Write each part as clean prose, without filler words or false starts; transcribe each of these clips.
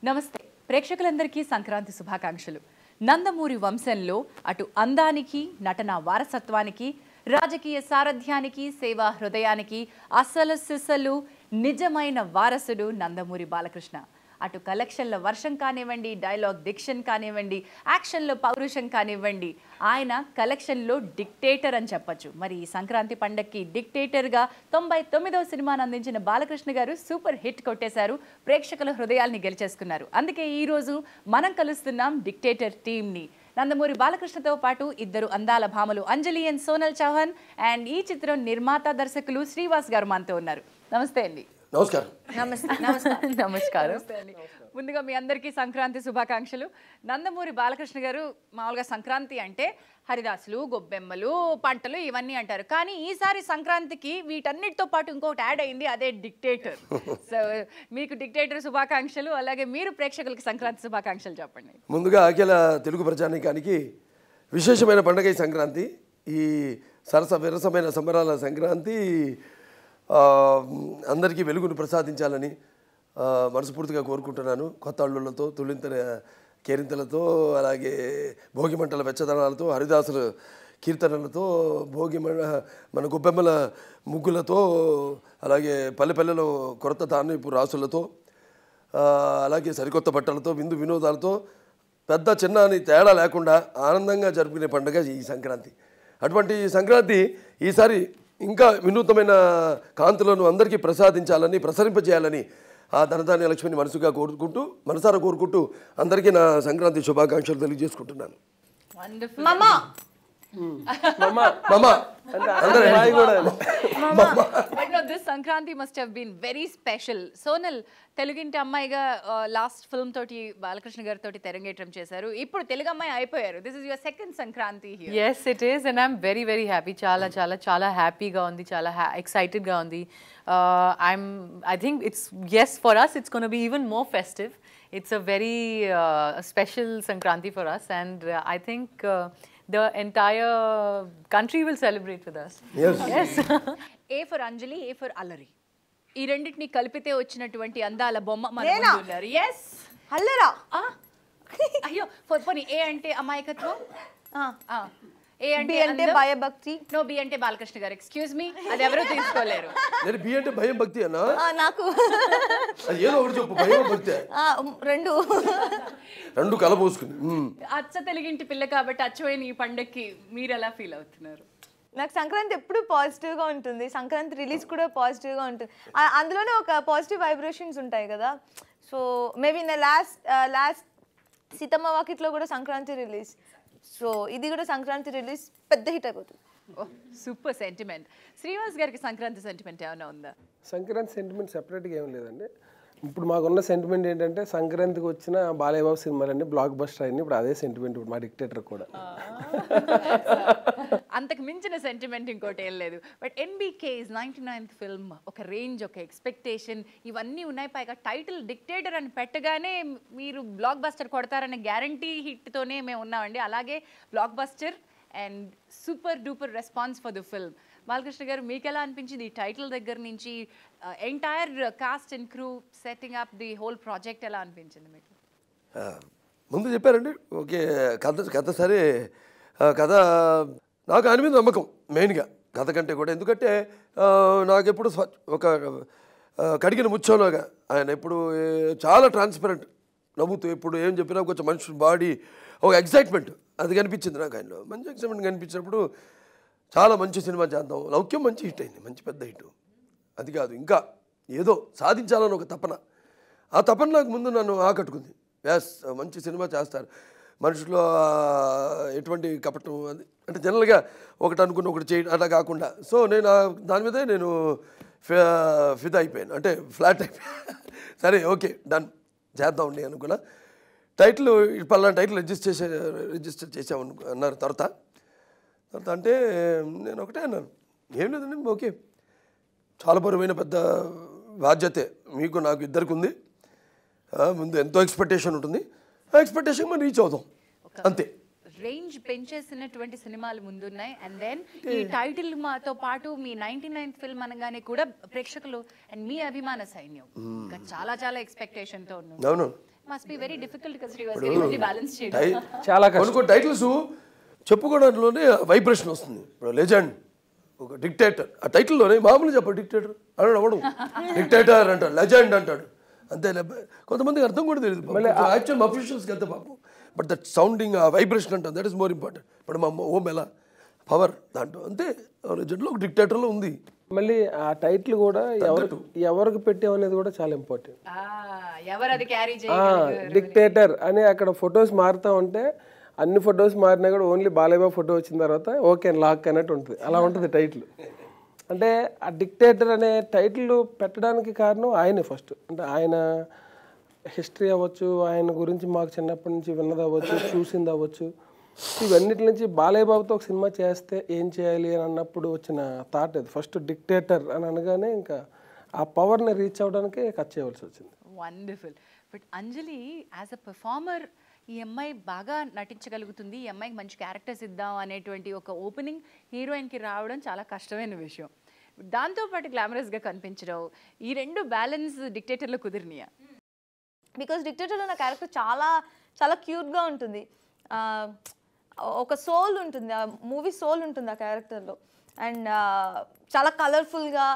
నమస్తే ప్రేక్షకులందరికీ సంక్రాంతి శుభాకాంక్షలు. నందమూరి వంశంలో అటు అందానికి, నటన వారసత్వానికి, రాజకీయ సారథ్యానికి, సేవా హృదయానికి అసలు సిసలు నిజమైన వారసుడు నందమూరి బాలకృష్ణ. అటు కలెక్షన్ల వర్షం కానివ్వండి, డైలాగ్ డిక్షన్ కానివ్వండి, యాక్షన్లో పౌరుషం కానివ్వండి, ఆయన కలెక్షన్లో డిక్టేటర్ అని చెప్పచ్చు. మరి ఈ సంక్రాంతి పండగకి డిక్టేటర్గా 99వ సినిమాను అందించిన బాలకృష్ణ గారు సూపర్ హిట్ కొట్టేశారు, ప్రేక్షకుల హృదయాల్ని గెలిచేసుకున్నారు. అందుకే ఈరోజు మనం కలుస్తున్నాం డిక్టేటర్ టీమ్ని. నందమూరి బాలకృష్ణతో పాటు ఇద్దరు అందాల భామలు అంజలి అండ్ సోనల్ చౌహాన్, అండ్ ఈ చిత్రం నిర్మాత దర్శకులు శ్రీవాస్ గారు మనతో ఉన్నారు. నమస్తే అండి. నమస్కారం. నమస్కారం. ముందుగా మీ అందరికీ సంక్రాంతి శుభాకాంక్షలు. నందమూరి బాలకృష్ణ గారు మామూలుగా సంక్రాంతి అంటే హరిదాసులు, గొబ్బెమ్మలు, పంటలు ఇవన్నీ అంటారు. కానీ ఈసారి సంక్రాంతికి వీటన్నిటితో పాటు ఇంకొకటి యాడ్ అయింది, అదే డిక్టేటర్. సో మీకు డిక్టేటర్ శుభాకాంక్షలు, అలాగే మీరు ప్రేక్షకులకి సంక్రాంతి శుభాకాంక్షలు చెప్పండి. ముందుగా అఖిల తెలుగు ప్రజానీకానికి విశేషమైన పండుగ ఈ సంక్రాంతి. ఈ విరసమైన సంబరాల సంక్రాంతి అందరికీ వెలుగును ప్రసాదించాలని మనస్ఫూర్తిగా కోరుకుంటున్నాను. కొత్త అల్లుళ్ళతో, తుళ్ళింతల కేరింతలతో, అలాగే భోగి మంటల వెచ్చదనాలతో, హరిదాసుల కీర్తనలతో, మన గొబ్బెమ్మల ముగ్గులతో, అలాగే పల్లెపల్లెలో కొత్త ధాన్యపు రాసులతో, అలాగే సరికొత్త బట్టలతో, విందు వినోదాలతో పెద్ద చిన్న అని తేడా లేకుండా ఆనందంగా జరుపుకునే పండుగ ఈ సంక్రాంతి. అటువంటి సంక్రాంతి ఈసారి ఇంకా వినూత్నమైన కాంతులను అందరికీ ప్రసాదించాలని, ప్రసరింపజేయాలని ఆ ధనధాన్య లక్ష్మిని మనసారా కోరుకుంటూ అందరికీ నా సంక్రాంతి శుభాకాంక్షలు తెలియజేసుకుంటున్నాను. This Sankranti must have been very special. Sonal, తెలుగింటి అమ్మాయిగా లాస్ట్ ఫిల్మ్ తోటి బాలకృష్ణ గారి తోటి తెరంగేట్రం చేశారు. ఇప్పుడు తెలుగు అమ్మాయి అయిపోయారు. This is your second Sankranti here. Yes, it is, and I'm very very happy. చాలా హ్యాపీగా ఉంది, చాలా ఎక్సైటెడ్ గా ఉంది. I think it's, yes, for us it's going to be even more festive. It's a very special Sankranti for us, and I think the entire country will celebrate with us. Yes. A for Anjali, A for Allari. ఈ రెండింటిని కలిపితే వచ్చినటువంటి అందాల బొమ్మ మన ముందు ఉన్నారు. yes అల్లరా. అయ్యో పోనీ ఏ అంటే అమాయకత్వం, ఏ అంటే భయభక్తి, నో బి అంటే బాలకృష్ణ గారు. ఎక్స్క్యూజ్ మీ, అది ఎవరూ తీసుకోలేరు. నేను బి అంటే భయం భక్తి అన్నా, నాకు ఏదో ఒకటి చెప్పు. భయం భక్తి రెండు కలపోసుకుని. అచ్చ తెలుగింటి పిల్ల కాబట్టి అచ్చమైన ఈ పండక్కి మీరు ఎలా ఫీల్ అవుతున్నారు? నాకు సంక్రాంతి ఎప్పుడు పాజిటివ్గా ఉంటుంది. సంక్రాంతి రిలీజ్ కూడా పాజిటివ్గా ఉంటుంది. అందులోనే ఒక పాజిటివ్ వైబ్రేషన్స్ ఉంటాయి కదా. సో మేబీ నా లాస్ట్ సీతమ్మ వాకిట్లో కూడా సంక్రాంతి రిలీజ్. సో ఇది కూడా సంక్రాంతి రిలీజ్ పెద్ద హిట్ అయిపోతుంది. Super sentiment. శ్రీవాస్ గారికి సంక్రాంతి సెంటిమెంట్ ఏమైనా ఉందా? సంక్రాంతి సెంటిమెంట్ సెపరేట్గా ఏం లేదండి. ఇప్పుడు మాకున్న సెంటిమెంట్ ఏంటంటే సంక్రాంతికి వచ్చిన బాలయ్యబాబు సినిమాలన్నీ బ్లాక్ బస్టర్ అయింది. ఇప్పుడు అదే సెంటిమెంట్ ఇప్పుడు మా డిక్టేటర్ కూడా. అంతకు మించిన సెంటిమెంట్ ఇంకోటి ఏం లేదు. బట్ ఎన్బికేస్ 99th ఫిల్మ్ ఒక రేంజ్, ఒక ఎక్స్పెక్టేషన్ ఇవన్నీ ఉన్నాయి. పైగా టైటిల్ డిక్టేటర్ అని పెట్టగానే మీరు బ్లాక్ బస్టర్ కొడతారనే గ్యారంటీ హిట్తోనే మేము ఉన్నామండి. అలాగే block buster and super duper response for the film. Balakrishna గారు, మీకు ఎలా అనిపించింది ఈ టైటిల్ దగ్గర నుంచి entire cost and crew setting up the whole project ఎలా అనిపించింది మీకు? ముందు చెప్పారండి. ఓకే, కథ సరే, కథ నాకు ఆయన మీద నమ్మకం మెయిన్గా కథ కంటే కూడా. ఎందుకంటే నాకు ఎప్పుడు ఒక కడిగిన ముచ్చంలాగా ఆయన ఎప్పుడు చాలా ట్రాన్స్పరెంట్, నవ్వుతూ ఎప్పుడు ఏం చెప్పినా కొంచెం మనిషి బాడీ ఒక ఎక్సైట్మెంట్ అది కనిపించింది నాకు. ఆయనలో మంచి ఎక్సైట్మెంట్ కనిపించినప్పుడు చాలా మంచి సినిమా చేద్దాం. లౌక్యం మంచి హిట్ అయింది, మంచి పెద్ద హిట్. అది కాదు, ఇంకా ఏదో సాధించాలని ఒక తపన. ఆ తపన నాకు ముందు నన్ను ఆకట్టుకుంది. ఎస్, మంచి సినిమా చేస్తారు, మనుషులో ఎటువంటి కపటం అది అంటే జనరల్గా ఒకటి అనుకున్న ఒకటి చేయడం అలా కాకుండా. సో నేను దాని మీదే నేను ఫిదా అయిపోయాను, అంటే ఫ్లాట్ అయిపోయాను. సరే ఓకే డన్ చేద్దాం ఉండి అనుకున్నా. టైటిల్ పలానా టైటిల్ రిజిస్టర్ చేసాము అన్నారు. తర్వాత అంటే నేను ఒకటే అన్నాను, ఏం లేదండి, ఓకే చాలా బరువైన పెద్ద బాధ్యతే మీకు నాకు ఇద్దరికి ఉంది. ముందు ఎంతో ఎక్స్పెక్టేషన్ ఉంటుంది, ఆ ఎక్స్పెక్టేషన్ మనం రీచ్ అవుతాం అంతే. రేంజ్ పెంచేసినటువంటి సినిమాలు ముందున్నాయి. అండ్ దెన్ ఈ టైటిల్ మాతో పాటు మీ 99th ఫిల్మ్ అనగానే కూడా ప్రేక్షకులు అండ్ మీ అభిమాన సైన్యం ఇంకా చాలా చాలా ఎక్స్పెక్టేషన్ తో ఉన్నారు. అవును, must be very difficult because Srivas గారు బ్యాలెన్స్ చేయడం చాలా కొన్ని టైటిల్స్ చెప్పుకోవడంలోనే వైబ్రేషన్ వస్తుంది. ఇప్పుడు లెజెండ్, ఒక డిక్టేటర్, ఆ టైటిల్లోనే మామూలు చెప్పాడు డిక్టేటర్ అని అవడం, డిక్టేటర్ అంటాడు, లెజెండ్ అంటాడు, అంతే. కొంతమందికి అర్థం కూడా తెలియదు యాక్చువల్ అఫీషియల్స్కి అంతే పాపం. బట్ దట్ సౌండింగ్, ఆ వైబ్రేషన్ అంటాం, దట్ ఈస్ మోర్ ఇంపార్టెంట్. ఇప్పుడు మా ఓం ఎలా పవర్ దాంట్లో అంతే, లెజెండ్లో ఒక డిక్టేటర్లో ఉంది. మళ్ళీ ఆ టైటిల్ కూడా ఎవరికి పెట్టామనేది కూడా చాలా ఇంపార్టెంట్. ఎవరు అది క్యారీ డిక్టేటర్ అని అక్కడ ఫొటోస్ మారుతూ ఉంటే అన్ని ఫొటోస్ మారినా కూడా ఓన్లీ బాలయ్యబాబు ఫోటో వచ్చిన తర్వాత ఓకే లాక్ అన్నట్టు ఉంటుంది. అలా ఉంటుంది టైటిల్. అంటే ఆ డిక్టేటర్ అనే టైటిల్ పెట్టడానికి కారణం ఆయనే ఫస్ట్. అంటే ఆయన హిస్టరీ అవ్వచ్చు, ఆయన గురించి మాకు చిన్నప్పటి నుంచి విన్నది అవ్వచ్చు, చూసింది అవ్వచ్చు, ఇవన్నిటి నుంచి బాలయ్యబాబుతో ఒక సినిమా చేస్తే ఏం చేయాలి అని అన్నప్పుడు వచ్చిన థాట్ అది. ఫస్ట్ డిక్టేటర్ అని అనగానే ఇంకా ఆ పవర్ని రీచ్ అవ్వడానికి కట్ చేయవలసి వచ్చింది. Wonderful. But Anjali as a performer ఈ అమ్మాయి బాగా నటించగలుగుతుంది, ఈ అమ్మాయికి మంచి క్యారెక్టర్స్ ఇద్దాం అనేటువంటి ఒక ఓపెనింగ్ హీరోయిన్కి రావడం చాలా కష్టమైన విషయం. దాంతోపాటు గ్లామరస్గా కనిపించడం, ఈ రెండు బ్యాలెన్స్ డిక్టేటర్లో కుదిరినాయా? బికాస్ డిక్టేటర్లో నా క్యారెక్టర్ చాలా చాలా క్యూట్గా ఉంటుంది. ఒక సోల్ ఉంటుంది, ఆ మూవీ సోల్ ఉంటుంది ఆ క్యారెక్టర్లో. అండ్ చాలా కలర్ఫుల్గా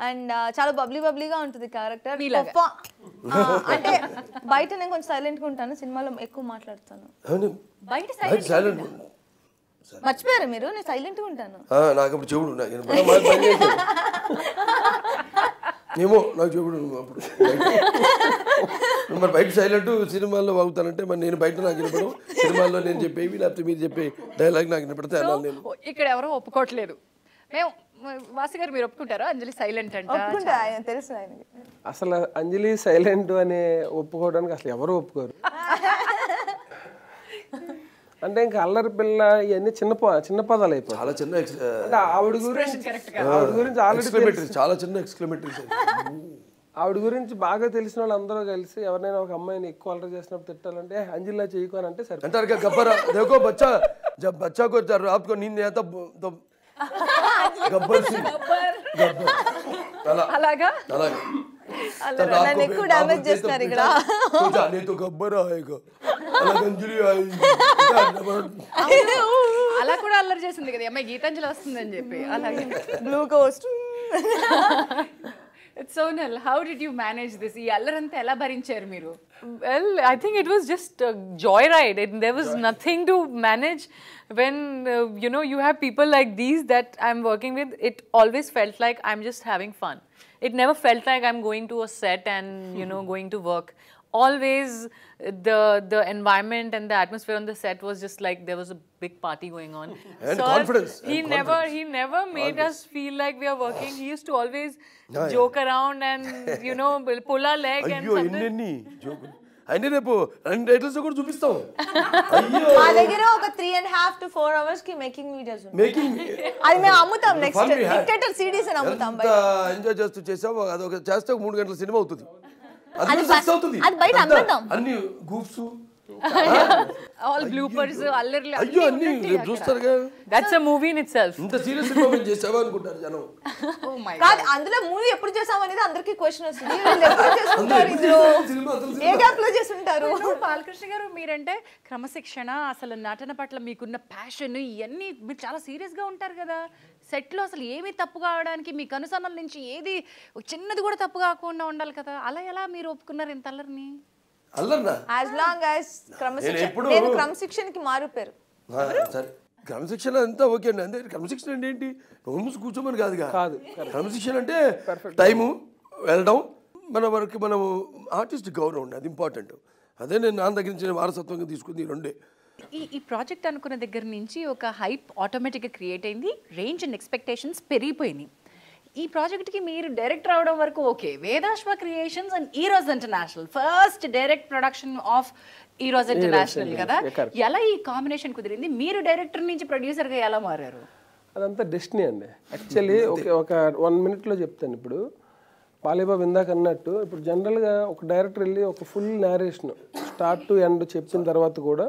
అండ్ చాలా బబ్లీగా ఉంటుంది క్యారెక్టర్. అంటే బయట నేను కొంచెం సైలెంట్గా ఉంటాను, సినిమాలో ఎక్కువ మాట్లాడతాను. బయట మర్చిపోయారు మీరు? నేను సైలెంట్గా ఉంటాను. నాకు అప్పుడు చెవుడు ఏమో నాకు చెవుడు అప్పుడు. మరి బయట సైలెంట్, సినిమాల్లో వాగుతానంటే మరి నేను బయట నాకు వినపడం, సినిమాల్లో నేను చెప్పేవి లేకపోతే మీరు చెప్పే డైలాగ్ నాకు వినపడితే అలా. నేను ఇక్కడ ఎవరో ఒప్పుకోవట్లేదు. మేము వాసు గారు మీరు ఒప్పుకుంటారా అంజలి సైలెంట్ అంటే? ఒప్పుకుంటా, ఆయన తెలుసు ఆయనకి. అసలు అంజలి సైలెంట్ అని ఒప్పుకోవడానికి అసలు ఎవరు ఒప్పుకోరు. అంటే ఇంకా అల్లరి పిల్ల ఇవన్నీ చిన్న పదాలు అయిపోయి చాలా చిన్న ఆవిడ గురించి ఆల్రెడీ చాలా చిన్న ఎక్స్క్లమేటరీస్. ఆవిడ గురించి బాగా తెలిసిన వాళ్ళు అందరూ కలిసి ఎవరైనా ఒక అమ్మాయిని ఎక్కువ అల్లరి చేసినప్పుడు తిట్టాలంటే అంజలిలా చేయకు అంటే సరే అంటారు కదా, గబ్బరా దేకో బచ్చా జబ్ బచ్చా को रात को नींद नहीं आता तो गब्बर सिंह అలాగా నన్ను ఎక్కువ డ్యామేజ్ చేస్తున్నారు ఇక్కడ. तो जाने तो गब्बर आएगा अलग अंजलि आएगी. అలా కూడా అల్లరి చేసింది కదా అమ్మాయి, గీతాంజలి వస్తుందని చెప్పి. అలాగే blue Coast. Sonal, how did you manage this? ఈ అల్లరంతా ఎలా భరించారు మీరు? Well, I think it was just a joyride. There was nothing to manage. When you have people like these that I'm working with, it always felt like I'm just having fun. It never felt like I'm going to a set and going to work. Always the environment and the atmosphere on the set was just like there was a big party going on. And confidence. He never made us feel like we are working. He used to always joke around and pull our leg and something. ఎన్ని జోకులు అయినా రేపు 2 titles కూడా చూపిస్తాం. మా దగ్గర ఒక 3.5 to 4 hours కి మేకింగ్ వీడియోస్ ఉన్నాయి. మేకింగ్ అది మేము అమ్ముతాం. నెక్స్ట్ డిక్టేటర్ సిడీస్ అని అమ్ముతాం. ఎంజాయ్ చేస్తూ చేసాం. అదొక చేస్తే 3 గంటల సినిమా అవుతుంది. అది బయట అమ్ముతాం. అన్ని గూఫ్స్, ఆల్ బ్లూపర్స్, అల్లర్లు అయ్యో అన్ని రేపు చూస్తారుగా. That's a movie in itself. ఇంత సీరియస్ సినిమా మేము చేసావా అనుకుంటారు జనం. Oh my కాదు, అందులో మూవీ ఎప్పుడు చేసాం అనేది అందరికీ క్వశ్చన్ వస్తుంది. వీళ్ళు ఎప్పుడు చేస్తుంటారు, ఇందులో ఏ గ్యాప్ లో చేస్తుంటారు? బాలకృష్ణ గారు, మీరంటే క్రమశిక్షణ, అసలు నటన పట్ల మీకున్న ప్యాషన్, ఇవన్నీ మీరు చాలా సీరియస్ గా ఉంటారు కదా. సెట్లో అసలు ఏమీ తప్పు కావడానికి మీ కనుసన్నల నుంచి ఏది చిన్నది కూడా తప్పు కాకుండా ఉండాలి కదా. అలా ఎలా మీరు ఒప్పుకున్నారు ఇంత అల్లరిని? అల్లర్నా? యాజ్ లాంగ్ యాజ్ క్రమశిక్షణ. నేను క్రమశిక్షణకి మారిపోయారు. సరే, క్రమశిక్షణ అంతా ఓకే అండి. అంటే క్రమశిక్షణ అంటే ఏంటి? నోము కూర్చోమని కాదుగా. కాదు. క్రమశిక్షణ అంటే టైము, వెళ్ళడం, మన వరకు మనము ఆర్టిస్ట్ గౌరవం ఉండి, అది ఇంపార్టెంట్. అదే నేను నాన్న దగ్గర నుంచి వారసత్వంగా తీసుకుంది ఈ రెండే. ఈ ప్రాజెక్ట్ అనుకున్న దగ్గర నుంచి ఒక హైప్ ఆటోమేటిక్గా క్రియేట్ అయింది, రేంజ్ అండ్ ఎక్స్పెక్టేషన్స్ పెరిగిపోయినాయి. ఈ ప్రాజెక్ట్కి మీరు డైరెక్టర్ అవడం వరకు okay, Vedaswa creations and Eros international first direct production of Eros international కదా. ఎలా ఈ కాంబినేషన్ కుదిరింది? మీరు డైరెక్టర్ నుంచి ప్రొడ్యూసర్గా ఎలా మారారు? అదంతా డెస్టినీ అండి. యాక్చువల్లీ ఒక 1 minute చెప్తాను. ఇప్పుడు బాలయ్యబాబు ఇందాక అన్నట్టు, ఇప్పుడు జనరల్గా ఒక డైరెక్టర్ వెళ్ళి ఒక full narration start to end చెప్పిన తర్వాత కూడా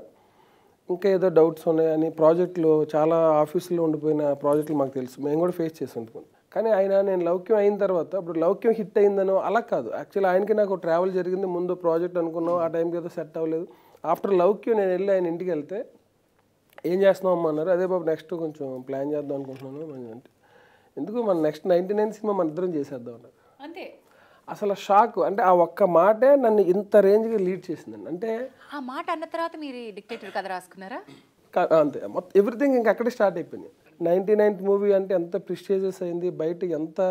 ఇంకా ఏదో డౌట్స్ ఉన్నాయని ప్రాజెక్టులు చాలా ఆఫీసులో ఉండిపోయిన ప్రాజెక్టులు మాకు తెలుసు, మేము కూడా ఫేస్ చేసి ఉంటాం. కానీ ఆయన నేను లౌక్యం అయిన తర్వాత ఇప్పుడు లౌక్యం హిట్ అయిందనో అలా కాదు. యాక్చువల్లీ ఆయనకి నాకు ట్రావెల్ జరిగింది, ముందు ప్రాజెక్ట్ అనుకున్నాం, ఆ టైంకి ఏదో సెట్ అవ్వలేదు. ఆఫ్టర్ లౌక్యం నేను వెళ్ళి ఆయన ఇంటికి వెళ్తే ఏం చేస్తున్నాం అమ్మ అన్నారు. అదే బాబు నెక్స్ట్ కొంచెం ప్లాన్ చేద్దాం అనుకుంటున్నాను అంటే, ఎందుకు మన నెక్స్ట్ 99 సినిమా మన ఇద్దరం చేసేద్దాం అన్నారు. అంతే. అసలు షాక్. అంటే ఆ ఒక్క మాటే నన్ను ఇంత రేంజ్గా లీడ్ చేసిందండి. అంటే ఆ మాట అన్న తర్వాత మీరు డిక్టేటర్ కథ రాసుకున్నారా? అంతే, మొత్తం ఎవ్రీథింగ్ ఇంకా అక్కడే స్టార్ట్ అయిపోయింది. 99th మూవీ అంటే ఎంత ప్రిస్టేజియస్ అయింది, బయట ఎంత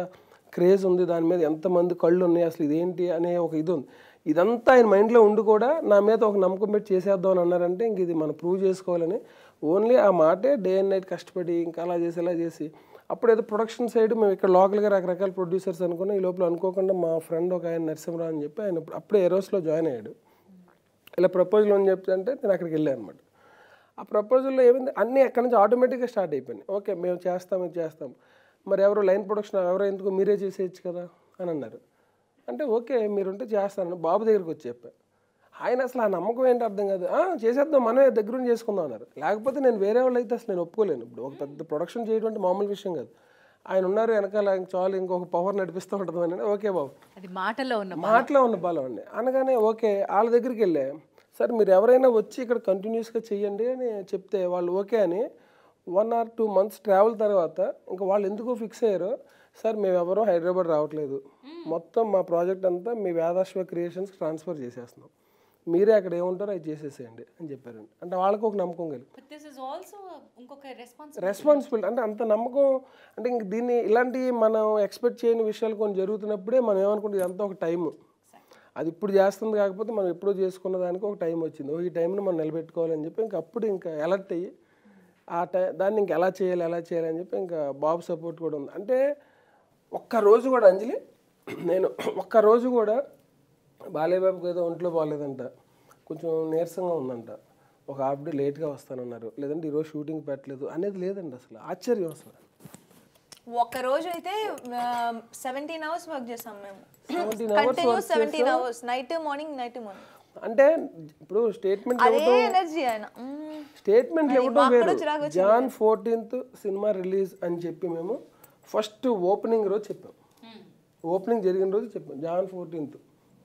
క్రేజ్ ఉంది, దాని మీద ఎంతమంది కళ్ళు ఉన్నాయి, అసలు ఇదేంటి అనే ఒక ఇది ఉంది. ఇదంతా ఆయన మైండ్లో ఉండి కూడా నా మీద ఒక నమ్మకం పెట్టి చేసేద్దాం అని అన్నారంటే ఇంక ఇది మనం ప్రూవ్ చేసుకోవాలని ఓన్లీ ఆ మాటే డే అండ్ నైట్ కష్టపడి ఇంకా అలా చేసి ఇలా చేసి అప్పుడు ఏదో ప్రొడక్షన్ సైడ్ మేము ఇక్కడ లోకల్గా రకరకాల ప్రొడ్యూసర్స్ అనుకున్నాం. ఈ లోపల అనుకోకుండా మా ఫ్రెండ్ ఒక ఆయన నరసింహరావు అని చెప్పి ఆయన అప్పుడే ఎరోస్లో జాయిన్ అయ్యాడు. ఇలా ప్రపోజల్ అని చెప్తే అంటే నేను అక్కడికి వెళ్ళాను అనమాట. ఆ ప్రపోజల్లో ఏమైంది అన్నీ అక్కడి నుంచి ఆటోమేటిక్గా స్టార్ట్ అయిపోయినాయి. ఓకే మేము చేస్తాం ఇది చేస్తాం, మరి ఎవరు లైన్ ప్రొడక్షన్ ఎవరో ఎందుకు మీరే చేసేయచ్చు కదా అని అన్నారు. అంటే ఓకే మీరుంటే చేస్తాను బాబు దగ్గరికి వచ్చి చెప్పాను. ఆయన అసలు ఆ నమ్మకం ఏంటి అర్థం కాదు. చేసేద్దాం మనమే దగ్గరుండి చేసుకుందాం అన్నారు. లేకపోతే నేను వేరే వాళ్ళు అయితే అసలు నేను ఒప్పుకోలేను. ఇప్పుడు ఒక పెద్ద ప్రొడక్షన్ చేయడం అంటే మామూలు విషయం కాదు. ఆయన ఉన్నారు వెనకాల చాలు ఇంకొక పవర్ నడిపిస్తూ ఉంటుంది అని. ఓకే బాబు అది మాటలో ఉన్న బలం అండి అనగానే ఓకే వాళ్ళ దగ్గరికి వెళ్ళే సార్ మీరు ఎవరైనా వచ్చి ఇక్కడ కంటిన్యూస్గా చెయ్యండి అని చెప్తే వాళ్ళు ఓకే అని 1 or 2 months ట్రావెల్ తర్వాత ఇంకా వాళ్ళు ఎందుకో ఫిక్స్ అయ్యారో సార్ మేము ఎవరో హైదరాబాద్ రావట్లేదు, మొత్తం మా ప్రాజెక్ట్ అంతా మీ వేదాశ్వ క్రియేషన్స్కి ట్రాన్స్ఫర్ చేసేస్తున్నాం, మీరే అక్కడ ఏముంటారో అది చేసేసేయండి అని చెప్పారండి. అంటే వాళ్ళకి ఒక నమ్మకం కలిగి రెస్పాన్సిబిలిటీ అంటే అంత నమ్మకం. అంటే ఇంక దీన్ని ఇలాంటి మనం ఎక్స్పెక్ట్ చేయని విషయాలు కొన్ని జరుగుతున్నప్పుడే మనం ఏమనుకుంటే ఇదంతా ఒక టైము, అది ఇప్పుడు చేస్తుంది కాకపోతే మనం ఎప్పుడో చేసుకున్న దానికి ఒక టైం వచ్చింది, ఈ టైంని మనం నిలబెట్టుకోవాలని చెప్పి ఇంకా అప్పుడు ఇంకా అలర్ట్ అయ్యి ఆ దాన్ని ఇంకా ఎలా చేయాలి అని చెప్పి ఇంకా బాబు సపోర్ట్ కూడా ఉంది. అంటే ఒక్కరోజు కూడా అంజలి నేను ఒక్కరోజు కూడా బాలేబాబుకి ఏదో ఒంట్లో బాగాలేదంట, కొంచెం నీరసంగా ఉందంట, ఒక హాఫ్ డే లేట్గా వస్తానన్నారు, లేదంటే ఈరోజు షూటింగ్ పెట్టలేదు అనేది లేదండి. అసలు ఆశ్చర్యం. అసలు ఒక్క రోజు అయితే 17 hours వర్క్ చేసాం మేము. 17 hours నైట్ మార్నింగ్. అంటే ఇప్పుడు స్టేట్మెంట్ ఇవ్వడం వేరు. Jan 14th సినిమా రిలీజ్ అని చెప్పి మేము ఫస్ట్ ఓపెనింగ్ రోజు చెప్పాం, ఓపెనింగ్ జరిగిన రోజు చెప్పాం Jan 14th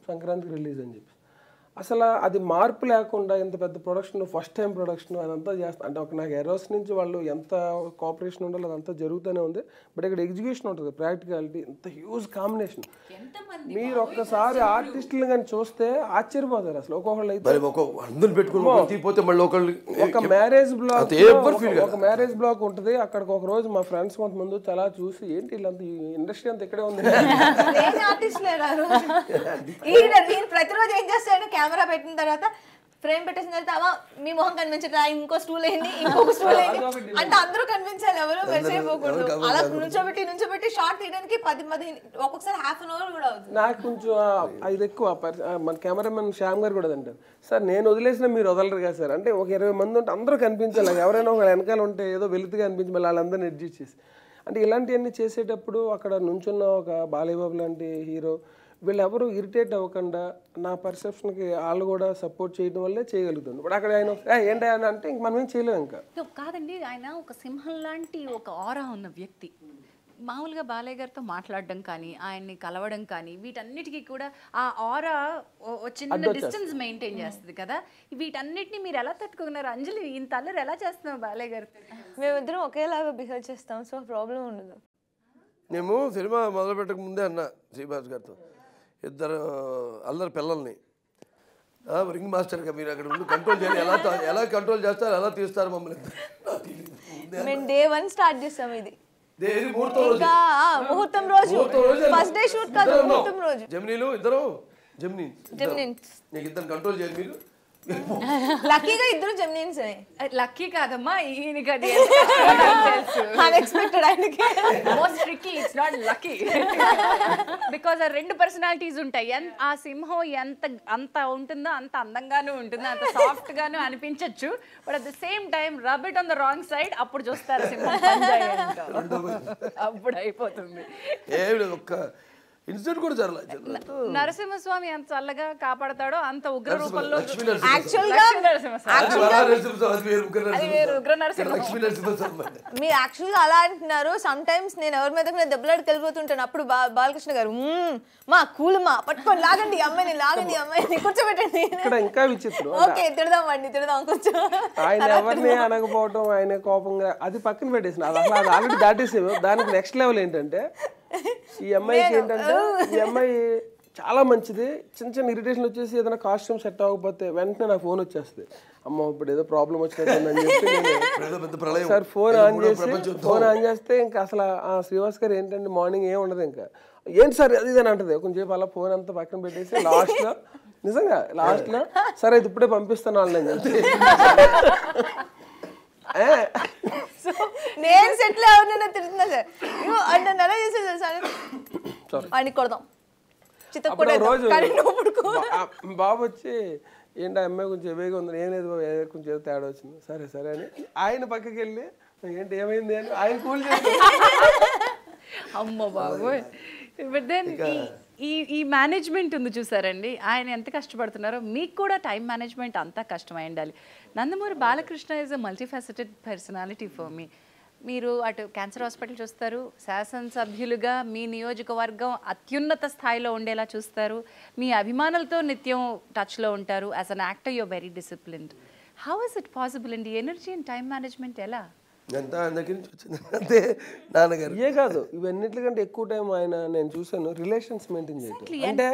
సంక్రాంతికి రిలీజ్ అని చెప్పి. అసలు అది మార్పు లేకుండా ఇంత పెద్ద ప్రొడక్షన్ ఫస్ట్ టైం ప్రొడక్షన్ అదంతా చేస్తా అంటే ఒక నాకు ఎరోస్ నుంచి వాళ్ళు ఎంత కోఆపరేషన్ ఉండాలో అదంతా జరుగుతూనే ఉంది. బట్ ఇక్కడ ఎగ్జిక్యూషన్ ఉంటుంది, ప్రాక్టికాలిటీ, ఇంత హ్యూజ్ కాంబినేషన్. మీరు ఒక్కసారి ఆర్టిస్టులు కానీ చూస్తే ఆశ్చర్యపోతారు. అసలు ఒక్కొక్కళ్ళు అయితే ఒక మ్యారేజ్ బ్లాక్ ఉంటుంది. అక్కడికి ఒక రోజు మా ఫ్రెండ్స్ కొంతమంది చాలా చూసి ఏంటి వీళ్ళంతా ఇండస్ట్రీ అంతా ఇక్కడే ఉంది. ప్రతిరోజు ఏం చేస్తాడు, కెమెరా పెట్టిన తర్వాత ఫ్రేమ్ పెట్టేసిన తర్వాత మీ మొహం కనిపించట్లా, ఇంకో స్టూల్ అయింది, ఇంకొక స్టూల్ అయింది అంటే అందరూ కనిపించాలి, ఎవరు మెసేజ్ అయిపోకూడదు. అలా నుంచోబెట్టి షార్ట్ తీయడానికి 10 ఒక్కొక్కసారి ½ an hour కూడా అవుతుంది. నాకు కొంచెం ఇది ఎక్కువ. మన కెమెరామెన్ శ్యామ్ గారు కూడా అంటారు సార్ నేను వదిలేసినా మీరు వదలరు కదా సార్. అంటే ఒక 20 మంది ఉంటే అందరూ కనిపించాలి, ఎవరైనా ఒక వెనకాల ఉంటే ఏదో వెలుతుగా అనిపించి మళ్ళీ వాళ్ళందరినీ అడ్జస్ట్ చేసి అంటే ఇలాంటివన్నీ చేసేటప్పుడు అక్కడ నుంచున్న ఒక బాలయ్యబాబు లాంటి హీరో వీళ్ళు ఎవరు ఇరిటేట్ అవ్వకుండా నా పర్సెప్షన్కి వాళ్ళు కూడా సపోర్ట్ చేయడం వల్లే చేయగలుగుతుంది. ఇప్పుడు అక్కడ ఆయన ఏంటి అని అంటే ఇంక మనం ఏం చేయలేము. ఇంకా కాదండి, ఆయన ఒక సింహం లాంటి ఒక ఆరా ఉన్న వ్యక్తి. మామూలుగా బాలయ్య గారితో మాట్లాడడం కానీ ఆయన్ని కలవడం కానీ వీటన్నిటికీ కూడా ఆ ఆరా చిన్న డిస్టెన్స్ మెయింటైన్ చేస్తుంది కదా. వీటన్నిటిని మీరు ఎలా తట్టుకున్నారు? అంజలి ఇంత అల్లరి ఎలా చేస్తున్నావు బాలయ్య గారితో? మేమిద్దరం ఒకేలాగా బిహేవ్ చేస్తాం, సో ప్రాబ్లం ఉండదు. మేము సినిమా మొదలు పెట్టక ముందే అన్నా శ్రీనివాస్ గారితో, ఇద్దరు అల్లరి పిల్లల్ని రింగ్ మాస్టర్గా మీరు అక్కడ ఉండి కంట్రోల్ చేయాలి, ఎలా కంట్రోల్ చేస్తారు, ఎలా తీస్తారు మమ్మల్ని. మేము Day 1 స్టార్ట్ చేస్తాం. ఇది ముహూర్తం రోజు ఫస్ట్ డే షూట్ కాదు, ముహూర్తం రోజు. జెమినీలు ఇద్దరు నీకు ఇద్దరు కంట్రోల్ చేయాలి మీరు. లక్కీగా ఇద్దరు జెమినీన్స్. లక్కీ కాదమ్మా, ఈయనకి అది అన్ఎక్స్పెక్టెడ్. ఆయనకి most tricky, it's not lucky. Because ఆ 2 పర్సనాలిటీస్ ఉంటాయి. ఆ సింహం అంత ఉంటుందో అంత అందంగానూ ఉంటుంది, అంత సాఫ్ట్ గాను అనిపించవచ్చు. But at the same time rub it on the wrong side, అప్పుడు చూస్తారు సింహం అప్పుడు అయిపోతుంది. ఇన్సిడెంట్ కూడా జరగలేదు. నరసింహస్వామి ఎంత చల్లగా కాపాడతాడో అంత ఉగ్ర రూపంలో లక్ష్మీ నరసింహ యాక్చువల్గా మీరు యాక్చువల్గా అలా అంటున్నారు. సమ్ టైమ్స్ నేను ఎవరి మీద దెబ్బలాడికి వెళ్ళిపోతుంటాను. అప్పుడు బాలకృష్ణ గారు మా కూలమా పట్టుకొని లాగండి అమ్మాయిని కూర్చోబెట్టండి. ఇక్కడ ఇంకా విచిత్రం, ఓకే తిడదాం కొంచెం. ఆయన ఎవరిని అనకపోవటం, ఆయన కోపంగా అది పక్కన పెట్టేసిన అది అసలు అది ఆల్రెడీ దాటేసేవి. దానికి నెక్స్ట్ లెవెల్ ఏంటంటే ఈ అమ్మాయికి ఏంటంటే ఈ అమ్మాయి చాలా మంచిది. చిన్న చిన్న ఇరిటేషన్ వచ్చేసి ఏదైనా కాస్ట్యూమ్ సెట్ అవ్వకపోతే వెంటనే నాకు ఫోన్ వచ్చేస్తుంది, అమ్మ ఇప్పుడు ఏదో ప్రాబ్లం వచ్చినట్టుందని చెప్పి సార్ ఫోన్ ఆన్ చేస్తే ఇంకా అసలు శ్రీవాస్ గారు ఏంటంటే మార్నింగ్ ఏం ఉండదు, ఇంకా ఏంటి సార్ అది ఇదని అంటది. కొంచెంసేపు అలా ఫోన్ అంతా పక్కన పెట్టేసి లాస్ట్లో నిజంగా లాస్ట్లో సరే అయితే ఇప్పుడే పంపిస్తాను వాళ్ళని చెప్పి నేను సెటిల్ ఎవరినైనా తిడుతున్నా సార్ అంటే నెల చేసేది సార్ వాడిని కొడదాం రోజు బాబు వచ్చి ఏంటి అమ్మాయి కొంచెం హెవీగా ఉంది, ఏం లేదు బాబు కొంచెం ఏదో తేడా వచ్చింది, సరే సరే అని ఆయన పక్కకి వెళ్ళి ఏంటి ఏమైంది అని ఆయన కూల్ చేసి అమ్మ బాబోయ్. బట్ దెన్ ఈ మేనేజ్మెంట్ ఉంది చూసారండి, ఆయన ఎంత కష్టపడుతున్నారో మీకు కూడా టైం మేనేజ్మెంట్ అంతా కష్టమై ఉండాలి. Nandamuri Balakrishna is a multifaceted personality for me. మీరు అటు క్యాన్సర్ హాస్పిటల్ చూస్తారు, శాసనసభ్యులుగా మీ నియోజకవర్గం అత్యున్నత స్థాయిలో ఉండేలా చూస్తారు, మీ అభిమానులతో నిత్యం టచ్లో ఉంటారు. As an actor you're very disciplined. How is it possible అండి? ఎనర్జీ అండ్ టైం మేనేజ్మెంట్ ఎలా? ఎంత ఆయన దగ్గర నుంచి వచ్చింది అంతే నాన్నగారు. ఏ కాదు ఇవన్నిటికంటే ఎక్కువ టైం ఆయన నేను చూసాను రిలేషన్స్ మెయింటైన్ చేయడం. అంటే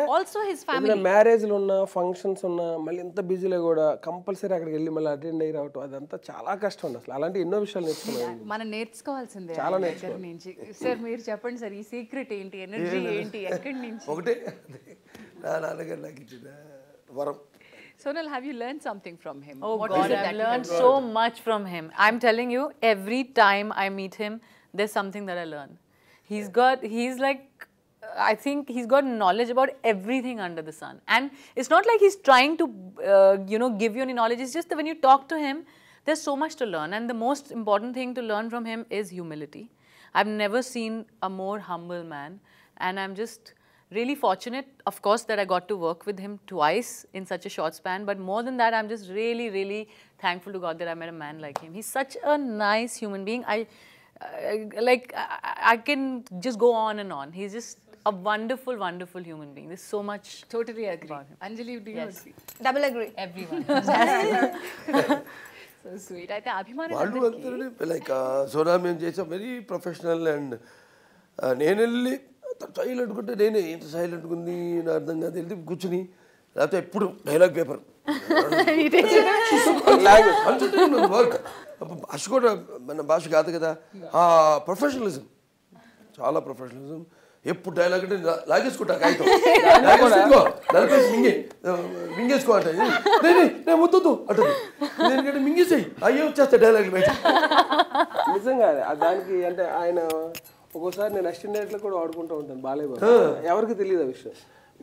మ్యారేజ్లు ఉన్నా ఫంక్షన్స్ ఉన్నా మళ్ళీ ఎంత బిజీలో కూడా కంపల్సరీ అక్కడికి వెళ్ళి మళ్ళీ అటెండ్ అయ్యి రావటం అదంతా చాలా కష్టం అండి. అసలు అలాంటి ఎన్నో విషయాలు నేర్చుకున్నాను, మనం నేర్చుకోవాల్సిందే చాలా నుంచి. సార్ మీరు చెప్పండి సార్, ఈ సీక్రెట్ ఏంటి, ఎనర్జీ ఏంటి, ఎక్కడి నుంచి? ఒకటే నా నాన్నగారు నాకు ఇచ్చిన వరం. Sonal, have you learned something from him? Oh God, I've learned so much from him. I'm telling you, every time I meet him, there's something that I learn. He's like, I think he's got knowledge about everything under the sun. And it's not like he's trying to, give you any knowledge. It's just that when you talk to him, there's so much to learn. And the most important thing to learn from him is humility. I've never seen a more humble man. And I'm just really fortunate, of course, that I got to work with him twice in such a short span. But more than that, I'm just really, really thankful to God that I met a man like him. He's such a nice human being. I can just go on and on. He's just a wonderful, wonderful human being. There's so much. Totally agree. Anjali, do you agree? Double agree. Everyone. So sweet. అయితే అభిమానులు వాళ్ళు వెళ్తారని like Sona మేము చేసాం very professional. And నేను వెళ్ళి silent అనుకుంటే నేనే ఇంత సైలెంట్ ఉంది నా అర్థం కాదు వెళ్ళి కూర్చుని లేకపోతే ఎప్పుడు డైలాగ్ పేపర్ వర్క్ భాష కూడా మన భాష కాదు కదా. ప్రొఫెషనలిజం చాలా ప్రొఫెషనలిజం. ఎప్పుడు డైలాగ్ అంటే లాగేసుకుంటా కాగితం మింగేసుకో అంటే నేను ముద్దు అంటుంది, ఎందుకంటే మింగేసేయి అయ్యో వచ్చేస్తా డైలాగ్ బయట. నిజంగా దానికి అంటే ఆయన ఒక్కోసారి నేను అసిస్టెంట్ కూడా వాడుకుంటూ ఉంటాను బాలయ్య బాబు. ఎవరికి తెలియదు ఆ విషయం.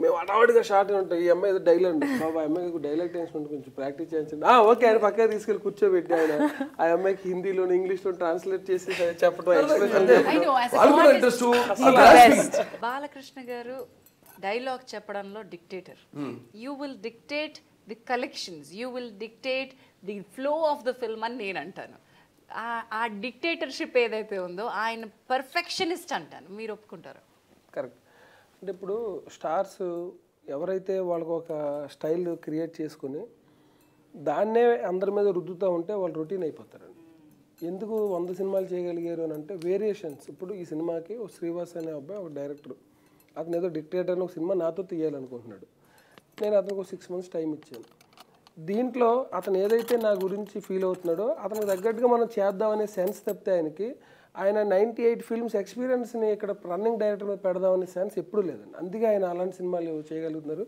మేము అడవాడిగా షార్ట్ ఉంటాయి. ఈ అమ్మాయి ఏదో డైలాగ్ ఉంటుంది, బాబా ఆ అమ్మాయికి డైలాగ్ టెన్షన్ కొంచెం ప్రాక్టీస్ చేయించండి. ఓకే ఆయన పక్కన తీసుకెళ్ళి కూర్చోబెట్టి ఆయన ఆ అమ్మాయికి హిందీలో ఇంగ్లీష్లో ట్రాన్స్లేట్ చేసి చెప్పడం ఎక్స్ప్రెషన్. బాలకృష్ణ గారు డైలాగ్ చెప్పడంలో dictator. You will dictate the collections, you will dictate the flow of the film అని నేను అంటాను. ఆ డిక్టేటర్షిప్ ఏదైతే ఉందో ఆయన పర్ఫెక్షనిస్ట్ అంటాను. మీరు ఒప్పుకుంటారు? కరెక్ట్. అంటే ఇప్పుడు స్టార్స్ ఎవరైతే వాళ్ళకు ఒక స్టైల్ క్రియేట్ చేసుకుని దాన్నే అందరి మీద రుద్దుతూ ఉంటే వాళ్ళు రొటీన్ అయిపోతారండి. ఎందుకు 100 సినిమాలు చేయగలిగారు అని అంటే వేరియేషన్స్. ఇప్పుడు ఈ సినిమాకి ఒక శ్రీవాస్ అనే అబ్బాయి ఒక డైరెక్టర్, అతను ఏదో డిక్టేటర్ అని ఒక సినిమా నాతో తీయాలనుకుంటున్నాడు. నేను అతనికి ఒక 6 months టైం ఇచ్చాను. దీంట్లో అతను ఏదైతే నా గురించి ఫీల్ అవుతున్నాడో అతనికి తగ్గట్టుగా మనం చేద్దామనే సెన్స్ తప్పితే ఆయన 98 ఫిల్మ్స్ ఎక్స్పీరియన్స్ని ఇక్కడ రన్నింగ్ డైరెక్టర్ మీద పెడదామనే సెన్స్ ఎప్పుడూ లేదండి. అందుకే ఆయన అలాంటి సినిమాలు చేయగలుగుతున్నారు.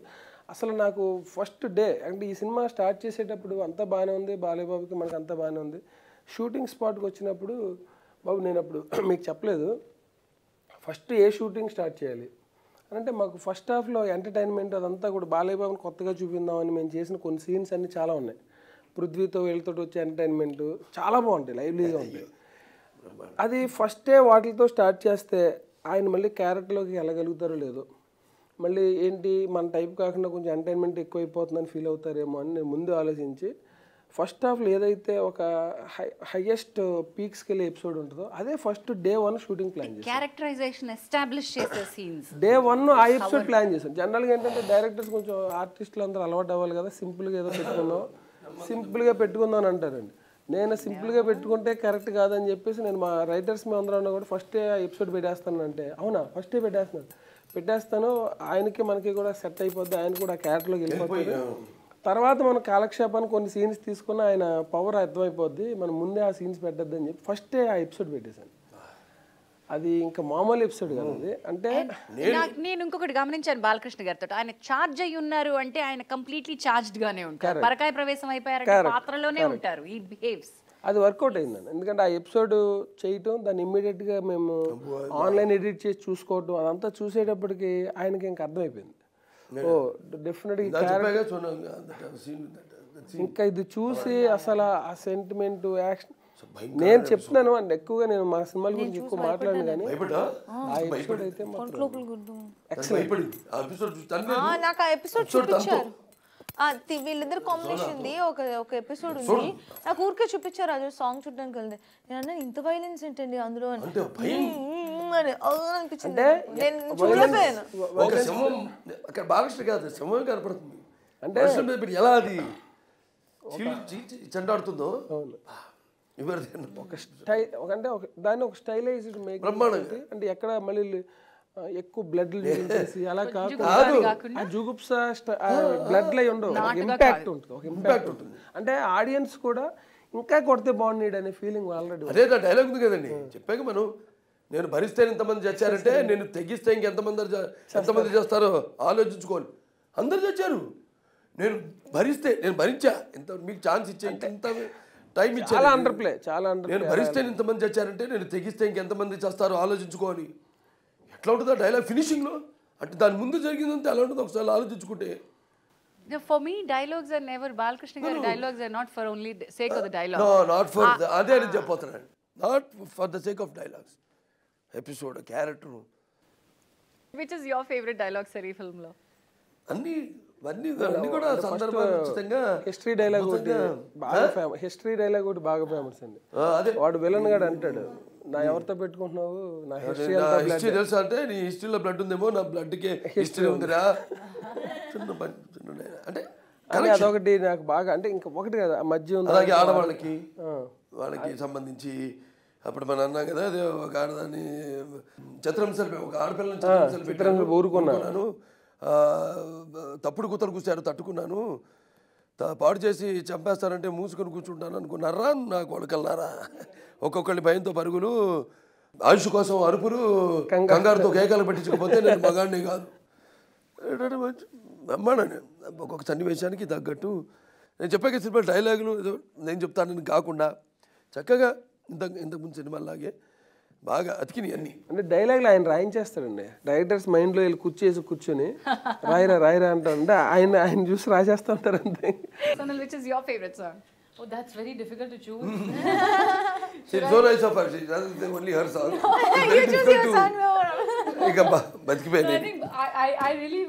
అసలు నాకు ఫస్ట్ డే అంటే ఈ సినిమా స్టార్ట్ చేసేటప్పుడు అంతా బాగానే ఉంది, బాలయ్య బాబుకి మనకు అంతా బాగానే ఉంది. షూటింగ్ స్పాట్కి వచ్చినప్పుడు బాబు నేను అప్పుడు మీకు చెప్పలేదు ఫస్ట్ ఏ షూటింగ్ స్టార్ట్ చేయాలి అంటే మాకు ఫస్ట్ హాఫ్లో ఎంటర్టైన్మెంట్ అదంతా కూడా బాలయ్య బాబుని కొత్తగా చూపిందామని మేము చేసిన కొన్ని సీన్స్ అన్నీ చాలా ఉన్నాయి. పృథ్వీతో వీళ్ళతో వచ్చే ఎంటర్టైన్మెంట్ చాలా బాగుంటాయి, లైవ్లీగా ఉంటాయి. అది ఫస్టే వాటితో స్టార్ట్ చేస్తే ఆయన మళ్ళీ క్యారెక్టర్లోకి వెళ్ళగలుగుతారో లేదో. మళ్ళీ ఏంటి మన టైప్ కాకుండా కొంచెం ఎంటర్టైన్మెంట్ ఎక్కువైపోతుందని ఫీల్ అవుతారేమో అని నేను ముందు ఆలోచించి ఫస్ట్ హాఫ్లో ఏదైతే ఒక హైయెస్ట్ పీక్స్కి వెళ్ళే ఎపిసోడ్ ఉంటుందో అదే ఫస్ట్ డే 1 షూటింగ్ ప్లాన్ చేశాను. క్యారెక్టరైజేషన్ ఎస్టాబ్లిష్ చేసే సీన్స్ డే 1 ఆ ఎపిసోడ్ ప్లాన్ చేశాను. జనరల్గా ఏంటంటే డైరెక్టర్స్ కొంచెం ఆర్టిస్టులు అందరూ అలవాటు అవ్వాలి కదా, సింపుల్గా ఏదో పెట్టుకుందాం అని అంటారండి. నేను సింపుల్గా పెట్టుకుంటే కరెక్ట్ కాదని చెప్పేసి నేను మా రైటర్స్ మేము అందరూ కూడా ఫస్ట్ ఆ ఎపిసోడ్ పెట్టేస్తాను అంటే అవునా ఫస్టే పెట్టేస్తాను ఆయనకి మనకి కూడా సెట్ అయిపోద్ది, ఆయన కూడా క్యారెక్టర్లోకి వెళ్ళిపోతుంది. తర్వాత మనం కాలక్షేపాన్ని కొన్ని సీన్స్ తీసుకుని ఆయన పవర్ అర్థమైపోద్ది, మనం ముందే ఆ సీన్స్ పెట్టద్దు అని చెప్పి ఫస్టే ఆ ఎపిసోడ్ పెట్టేశాను. అది ఇంకా మామూలు ఎపిసోడ్ కాదు అది. అంటే నేను ఇంకొకటి గమనించాను బాలకృష్ణ గారితో, ఆయన చార్జ్ అయి ఉన్నారు అంటే ఆయన కంప్లీట్లీ చార్జ్డ్ గానే ఉంటారు. పరకాయ ప్రవేశం అయిపోయారంటే పాత్రలోనే ఉంటారు. ఈ బిహేవ్స్ అది వర్కౌట్ అయిందండి. ఎందుకంటే ఆ ఎపిసోడ్ చేయటం దాన్ని ఇమ్మీడియట్గా మేము ఆన్లైన్ ఎడిట్ చేసి చూసుకోవటం అదంతా చూసేటప్పటికి ఆయనకి ఇంకా అర్థమైపోయింది. ఓ డెఫినెట్గా ఇంకా ఇది చూసి అసలు ఆ సెంటిమెంట్ యాక్షన్ నేను చెప్తున్నాను అండి. ఎక్కువగా నేను మా సినిమాల గురించి ఎక్కువ మాట్లాడను కానీ ఆ ఎపిసోడ్ అయితే నాకు ఆ ఎపిసోడ్ చూపించారు. వీళ్ళిద్దరు కాంబినేషన్ ఒక ఎపిసోడ్ ఉంది, నాకు ఊరికే చూపించారు. అది సాంగ్ చూడడానికి వెళ్తే నేను అన్నా ఇంత వైలెన్స్ ఏంటండి అందులో అనిపించింది. నేను చూడలేకపోయాను. అక్కడ బాలకృష్ణ కాదు సింహం కనపడుతుంది అంటే ఎలా అది చెండాడుతుందో ఒక స్టైల్ అంటే దాన్ని ఒక స్టైలైజ్డ్ మేక్ అంటే ఎక్కడ మళ్ళీ ఎక్కువ బ్లడ్ చేసి అలా కాకుండా జుగుప్స బ్లడ్ లై ఉండవు, ఇంపాక్ట్ ఉంటుంది, ఒక ఇంపాక్ట్ ఉంటుంది. అంటే ఆడియన్స్ కూడా ఇంకా కొడితే బాగుండేది అనే ఫీలింగ్ ఆల్రెడీ. అదే డైలాగ్ ఉంది కదండి చెప్పాక మనం నేను భరిస్తే ఎంతమంది చచ్చారంటే నేను తెగిస్తే ఎంతమంది చేస్తారో ఆలోచించుకోవాలి. అందరు చచ్చారు, నేను భరించా, ఎంత మీకు ఛాన్స్ ఇచ్చే ఇంత టైం ఇచ్చా. చాలా అండర్ ప్లే, చాలా నేను భరిస్తే ఇంతమంది చచ్చారంటే నేను తెగిస్తే ఇంకెంతమంది చేస్తారో ఆలోచించుకోవాలి. ఎట్లా ఉంటుంది ఆ డైలాగ్ ఫినిషింగ్లో అంటే దాని ముందు జరిగిందంటే ఎలా ఉంటుంది ఒకసారి ఆలోచించుకుంటే. For me, dialogues are never Balkrishna Garu dialogues are not for only sake of the dialogue. No, not for అదే అని చెప్పొస్తున్నాను. Not for the sake of dialogues. Episode character. Which is your favorite dialogue sir ఈ film లో? అన్నీ కూడా సందర్భోచితంగా history dialogue ఒకటి బాగా famous. History dialogue ఒకటి బాగా ఫేమస్ అండి. వాడు విలన్ గాడు అంటాడు నా ఎవరితో పెట్టుకుంటున్నావు, నా హిస్టరీ తెలుసా అంటే నీ హిస్టరీలో బ్లడ్ ఉందేమో, నా బ్లడ్కి హిస్టరీ ఉందిరా అంటే అదొకటి నాకు బాగా. అంటే ఇంకా ఒకటి కదా మధ్య ఉంది. అలాగే ఆడవాళ్ళకి వాళ్ళకి సంబంధించి అప్పుడు మనం అన్నాం కదా అదే ఒక ఆడదాన్ని చిత్రంశల్పి ఒక ఆడపిల్లని చిత్రంశల్పి ఊరుకున్నాను, తప్పుడు కూతలు కూర్చారు తట్టుకున్నాను, పాడు చేసి చంపేస్తారంటే మూసుకొని కూర్చుంటాను అనుకున్నారా నా కొడుకల్లారా. ఒక్కొక్కళ్ళి భయంతో పరుగులు, ఆయుష్ కోసం అరుపులు, కంగారుతో కేకలు పెట్టించకపోతే నేను మగాడిని కాదు. అమ్మాడని ఒక్కొక్క సన్నివేశానికి తగ్గట్టు నేను చెప్పాక సినిమా డైలాగులు నేను చెప్తానని కాకుండా చక్కగా ఇంతకుముందు సినిమాలాగే బాగా అతికినాయి అన్ని. అంటే డైలాగులు ఆయన రాయించేస్తాడండి. డైరెక్టర్స్ మైండ్లో వెళ్ళి కూర్చొని రాయిరా అంటారంటే ఆయన చూసి రాసేస్తా ఉంటారు అంతే. Sonal, which is your favorite song? Oh, that's very difficult to choose. It's so nice of her. She doesn't say only her song. You choose your song. I think I really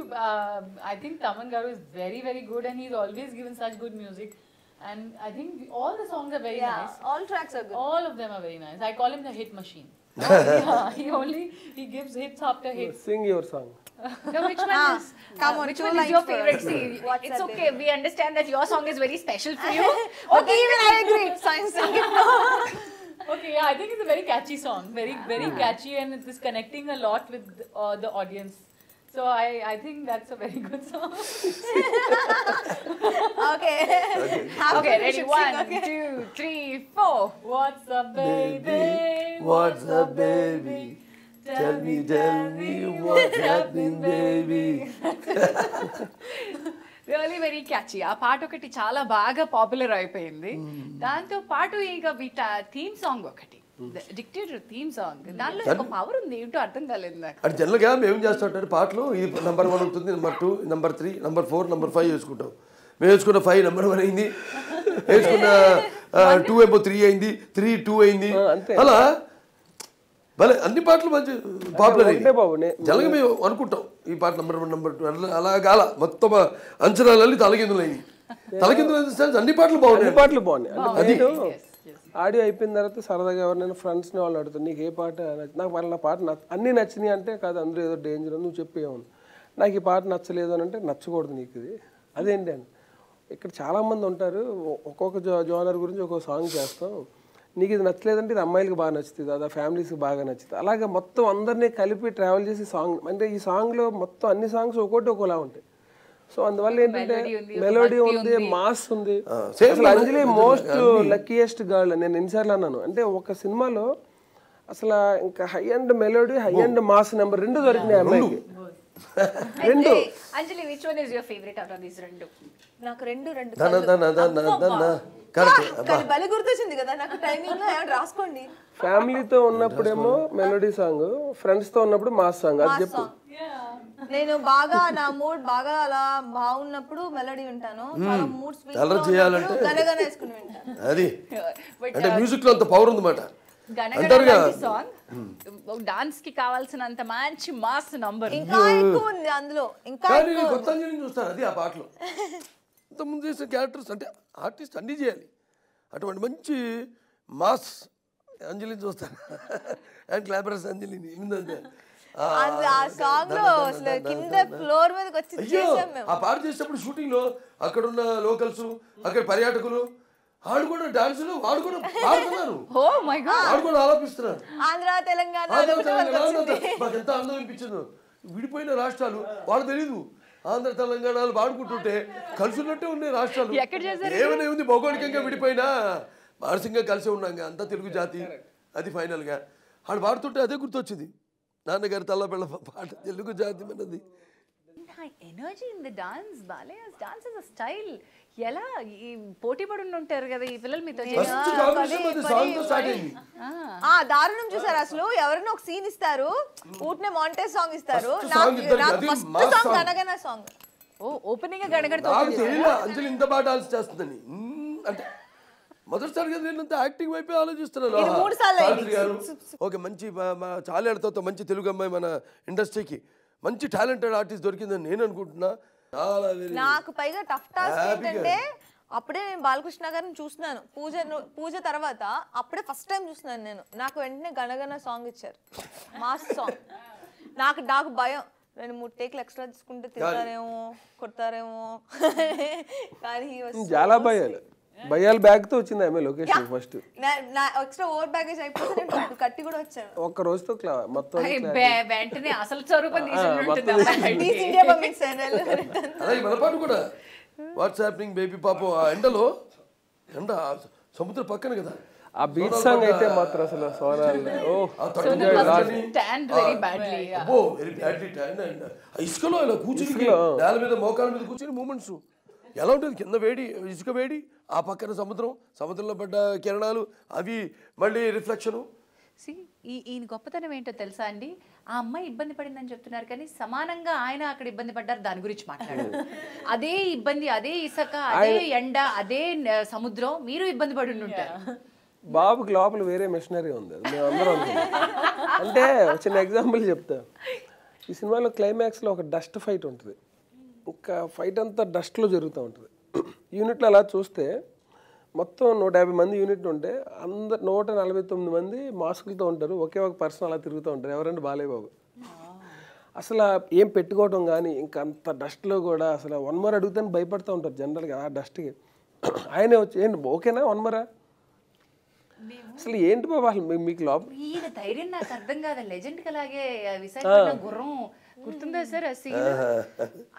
I think Taman Garu is very very good and he's always given such good music. And I think all the songs are very nice. All tracks are good. All of them are very nice. I call him the hit machine. Yeah, he gives hits after hits. Sing your song. No, which one is? Come on, which one is your favorite? See, it's okay. We understand that your song is very special for you. Okay, even I agree. Science song. Okay, yeah, I think it's a very catchy song. Very very catchy and it is connecting a lot with the audience. So I think that's a very good song. Okay. Okay, ready? 1, 2, 3, 4. What's up, baby? What's up, baby? Tell me what's happening, baby. Really very catchy. ఆ పాట ఒకటి చాలా బాగా popular అయిపోయింది. దాంతో పాటు ఇక theme song ఒకటి డిక్టేటర్ థీమ్ సాంగ్, దానిలో ఒక పవర్ ఉంది, ఏంటో అర్థం కాలేదు నాకు. అంటే జనరల్గా మేము చేస్తుంటారు పాటలు ఇది నెంబర్ 1 ఉంటుంది, నెంబర్ 2, నెంబర్ 3, నెంబర్ 4, నెంబర్ 5 వేసుకుంటాం. మేము వేసుకున్న 5 నెంబర్ 1 అయింది, వేసుకున్న 2 ఏమో 3 అయింది, 3 2 అయింది. అలా భలే అన్ని పాటలు మంచి పాపులర్ ఒకటే బాబు, జనగా మేము అనుకుంటాం ఈ పాట నెంబర్ 1 నెంబర్ 2 అలా కాల మొత్తం అంచనాలన్నీ తలకిందులైనవి. తలకిందులు అన్ని పాటలు బాగున్నాయి. అన్ని పాటలు బాగున్నాయి. అంటే నేను ఆడియో అయిపోయిన తర్వాత సరదాగా ఎవరైనా ఫ్రెండ్స్ని వాళ్ళు అడుగుతాను, నీకు ఏ పాట నాకు వాళ్ళ పాట అన్నీ నచ్చినాయి అంటే, కాదు అందరూ ఏదో డేంజర్ నువ్వు చెప్పేవాను, నాకు ఈ పాట నచ్చలేదు అని అంటే, నచ్చకూడదు నీకు ఇది అదేంటి అని. ఇక్కడ చాలామంది ఉంటారు, ఒక్కొక్క జోనర్ గురించి ఒక్కొక్క సాంగ్ చేస్తాం, నీకు ఇది నచ్చలేదంటే ఇది అమ్మాయిలకు బాగా నచ్చుతుంది, అదా ఫ్యామిలీస్కి బాగా నచ్చుతుంది. అలాగే మొత్తం అందరినీ కలిపి ట్రావెల్ చేసి సాంగ్ అంటే ఈ సాంగ్లో మొత్తం అన్ని సాంగ్స్ ఒక్కొక్కటి ఒకలా ఉంటాయి. సో అందువల్ల ఏంటంటే మెలోడీ ఉంది, మాస్ ఉంది. అసలు అంజలి మోస్ట్ లక్కీయెస్ట్ గర్ల్ నేను ఎన్నిసార్లు అన్నాను అంటే, ఒక సినిమాలో అసలు ఇంకా high and melody, high and mass number 2 దొరికినాయి అమ్మాయికి. రెండు. అంజలి, which one is your favorite out of these రెండు? నాకు రెండు భలే గుర్తొచ్చింది కదా నాకు. టైమింగ్ లో రాసుకోండి. ఫ్యామిలీతో ఉన్నప్పుడేమో మెలోడీ సాంగ్, ఫ్రెండ్స్ తో ఉన్నప్పుడు మాస్ సాంగ్. అది చెప్పు. నేను బాగా నా మూడ్ బాగా అలా బాగున్నప్పుడు మెలోడీ వింటాను, మూడ్ స్వింగ్ గనగన వేసుకుని వింటాను. అది అంటే మ్యూజిక్ లో అంత పవర్ ఉందన్నమాట. సాంగ్ డాన్స్ కి కావాల్సినంత మంచి మాస్ నంబర్ ఇంకా ఎక్కువ ఉంది అందులో. ఇంకా కొత్త అంజలిని చూస్తాను అది ఆ పాటలో. ఇంతకుముందు చేసిన క్యారెక్టర్స్ అంటే ఆర్టిస్ట్ అన్నీ చేయాలి, అటువంటి మంచి మాస్ అంజలిని చూస్తాను. అండ్ క్లాపరస్ అంజలిని ఆ సాంగ్ లో అసలు కింద ఫ్లోర్ మీదకి వచ్చి చేసాం మేము. ఆ పాట చేసేటప్పుడు షూటింగ్ లో అక్కడ ఉన్న లోకల్స్, అక్కడ పర్యాటకులు వాళ్ళు కూడా డాన్స్ లో వాళ్ళు కూడా పాడుతున్నారు, వాళ్ళు కూడా ఆలోపిస్తున్నారు. ఆంధ్ర తెలంగాణ మాకు ఎంత ఆనందం అనిపించింది. విడిపోయిన రాష్ట్రాలు వాళ్ళు తెలీదు, ఆంధ్ర తెలంగాణలు పాడుకుంటుంటే కలిసి ఉన్నట్టే ఉన్నాయి రాష్ట్రాలు. ఏమైనా ఉంది భౌగోళికంగా విడిపోయినా మానసికంగా కలిసి ఉన్నాం అంతా తెలుగు జాతి. అది ఫైనల్ గా వాళ్ళు పాడుతుంటే అదే గుర్తొచ్చింది, నాన్నగారి తల్లపిల్ల పాట తెలుగు జాతి మనది. Energy in the dance, Balayya's dance is a style. ఎలా ఈ పోటీ పడి ఉంటారు కదా ఈ పిల్లలు మీతో. దారుణం చూసారు అసలు. ఎవరైనా ఒక సీన్ ఇస్తారు, ఊట్నే మాంటేజ్ సాంగ్ ఇస్తారు, గణగణ సాంగ్. ఓ ఓపెనింగ్ గణగణతో అంజలి ఇంత బాగా డాన్స్ చేస్తుందని అంటే మొదటిసారి కదా నేను యాక్టింగ్ వైపే ఆలోచిస్తున్నాను. ఓకే, మంచి చాలేళ్లతో మంచి తెలుగు అమ్మాయి మన ఇండస్ట్రీకి మంచి టాలెంటెడ్ ఆర్టిస్ట్ దొరికిందని నేను అనుకుంటున్నా. నాకు పైగా టఫ్ టాస్క్ ఏంటంటే, అప్పుడే నేను బాలకృష్ణ గారిని చూస్తున్నాను పూజ తర్వాత, అప్పుడే ఫస్ట్ టైం చూస్తున్నాను నేను. నాకు వెంటనే గణగణ సాంగ్ ఇచ్చారు, మాస్ సాంగ్. నాకు భయం, 2-3 టేక్లు ఎక్స్ట్రా తీసుకుంటే తింటారేమో కొడతారేమో కానీ చాలా భయాలు బ్యాగ్ తో వచ్చింది ఆమె location. First extra over baggage అయిపోతే నేను కట్టి కూడా వచ్చాను ఒక్క రోజుతో మొత్తం వెంటనే అసలు స్వరూపం మనపాటు కూడా వాట్సాప్ బేబీ పాపం ఆ ఎండ సముద్రం పక్కన కదా ఆ బీచ్ సాంగ్ అయితే మాత్రం అసలు ఇసుకలో ఇలా కూర్చుని నేల మీద మోకాల మీద కూర్చుని మూమెంట్స్ ఎలా ఉంటుంది, కింద వేడి ఇసుక వేడి, ఆ పక్కన సముద్రంలో పడ్డ కిరణాలు, అవి మళ్ళీ రిఫ్లెక్షను. ఈయన గొప్పతనం ఏంటో తెలుసా అండి, ఆ అమ్మాయి ఇబ్బంది పడిందని చెప్తున్నారు కానీ సమానంగా ఆయన అక్కడ ఇబ్బంది పడ్డారు, దాని గురించి మాట్లాడారు. అదే ఇబ్బంది, అదే ఇసుక, అదే ఎండ, అదే సముద్రం, మీరు ఇబ్బంది పడి ఉంటారు. బాబుకి లోపల వేరే మిషనరీ ఉంది, మేమందరం అంటే చిన్న ఎగ్జాంపుల్ చెప్తా. ఈ సినిమాలో క్లైమాక్స్లో ఒక డస్ట్ ఫైట్ ఉంటుంది, ఒక ఫైట్ అంతా డస్ట్లో జరుగుతూ ఉంటుంది. యూనిట్లో అలా చూస్తే మొత్తం 150 మంది యూనిట్ ఉంటే 149 మంది మాస్కులతో ఉంటారు, ఒకే ఒక పర్సన్ అలా తిరుగుతూ ఉంటారు. ఎవరంటే బాలయ్య బాబు. అసలు ఏం పెట్టుకోవటం కానీ ఇంకా అంత డస్ట్లో కూడా అసలు 1 మోర్ అడుగుతాను భయపడుతూ ఉంటారు జనరల్గా ఆ డస్ట్కి. ఆయనే వచ్చి ఏంటి ఓకేనా 1 మోరా, అసలు ఏంటి బాబా మీకు లోపల ఈయన ధైర్యం నాకు అర్థం కాదు. లెజెండ్ అలాగే విశాఖపట్నం గుర్రం గుర్తుందా సార్ ఆ సీన్?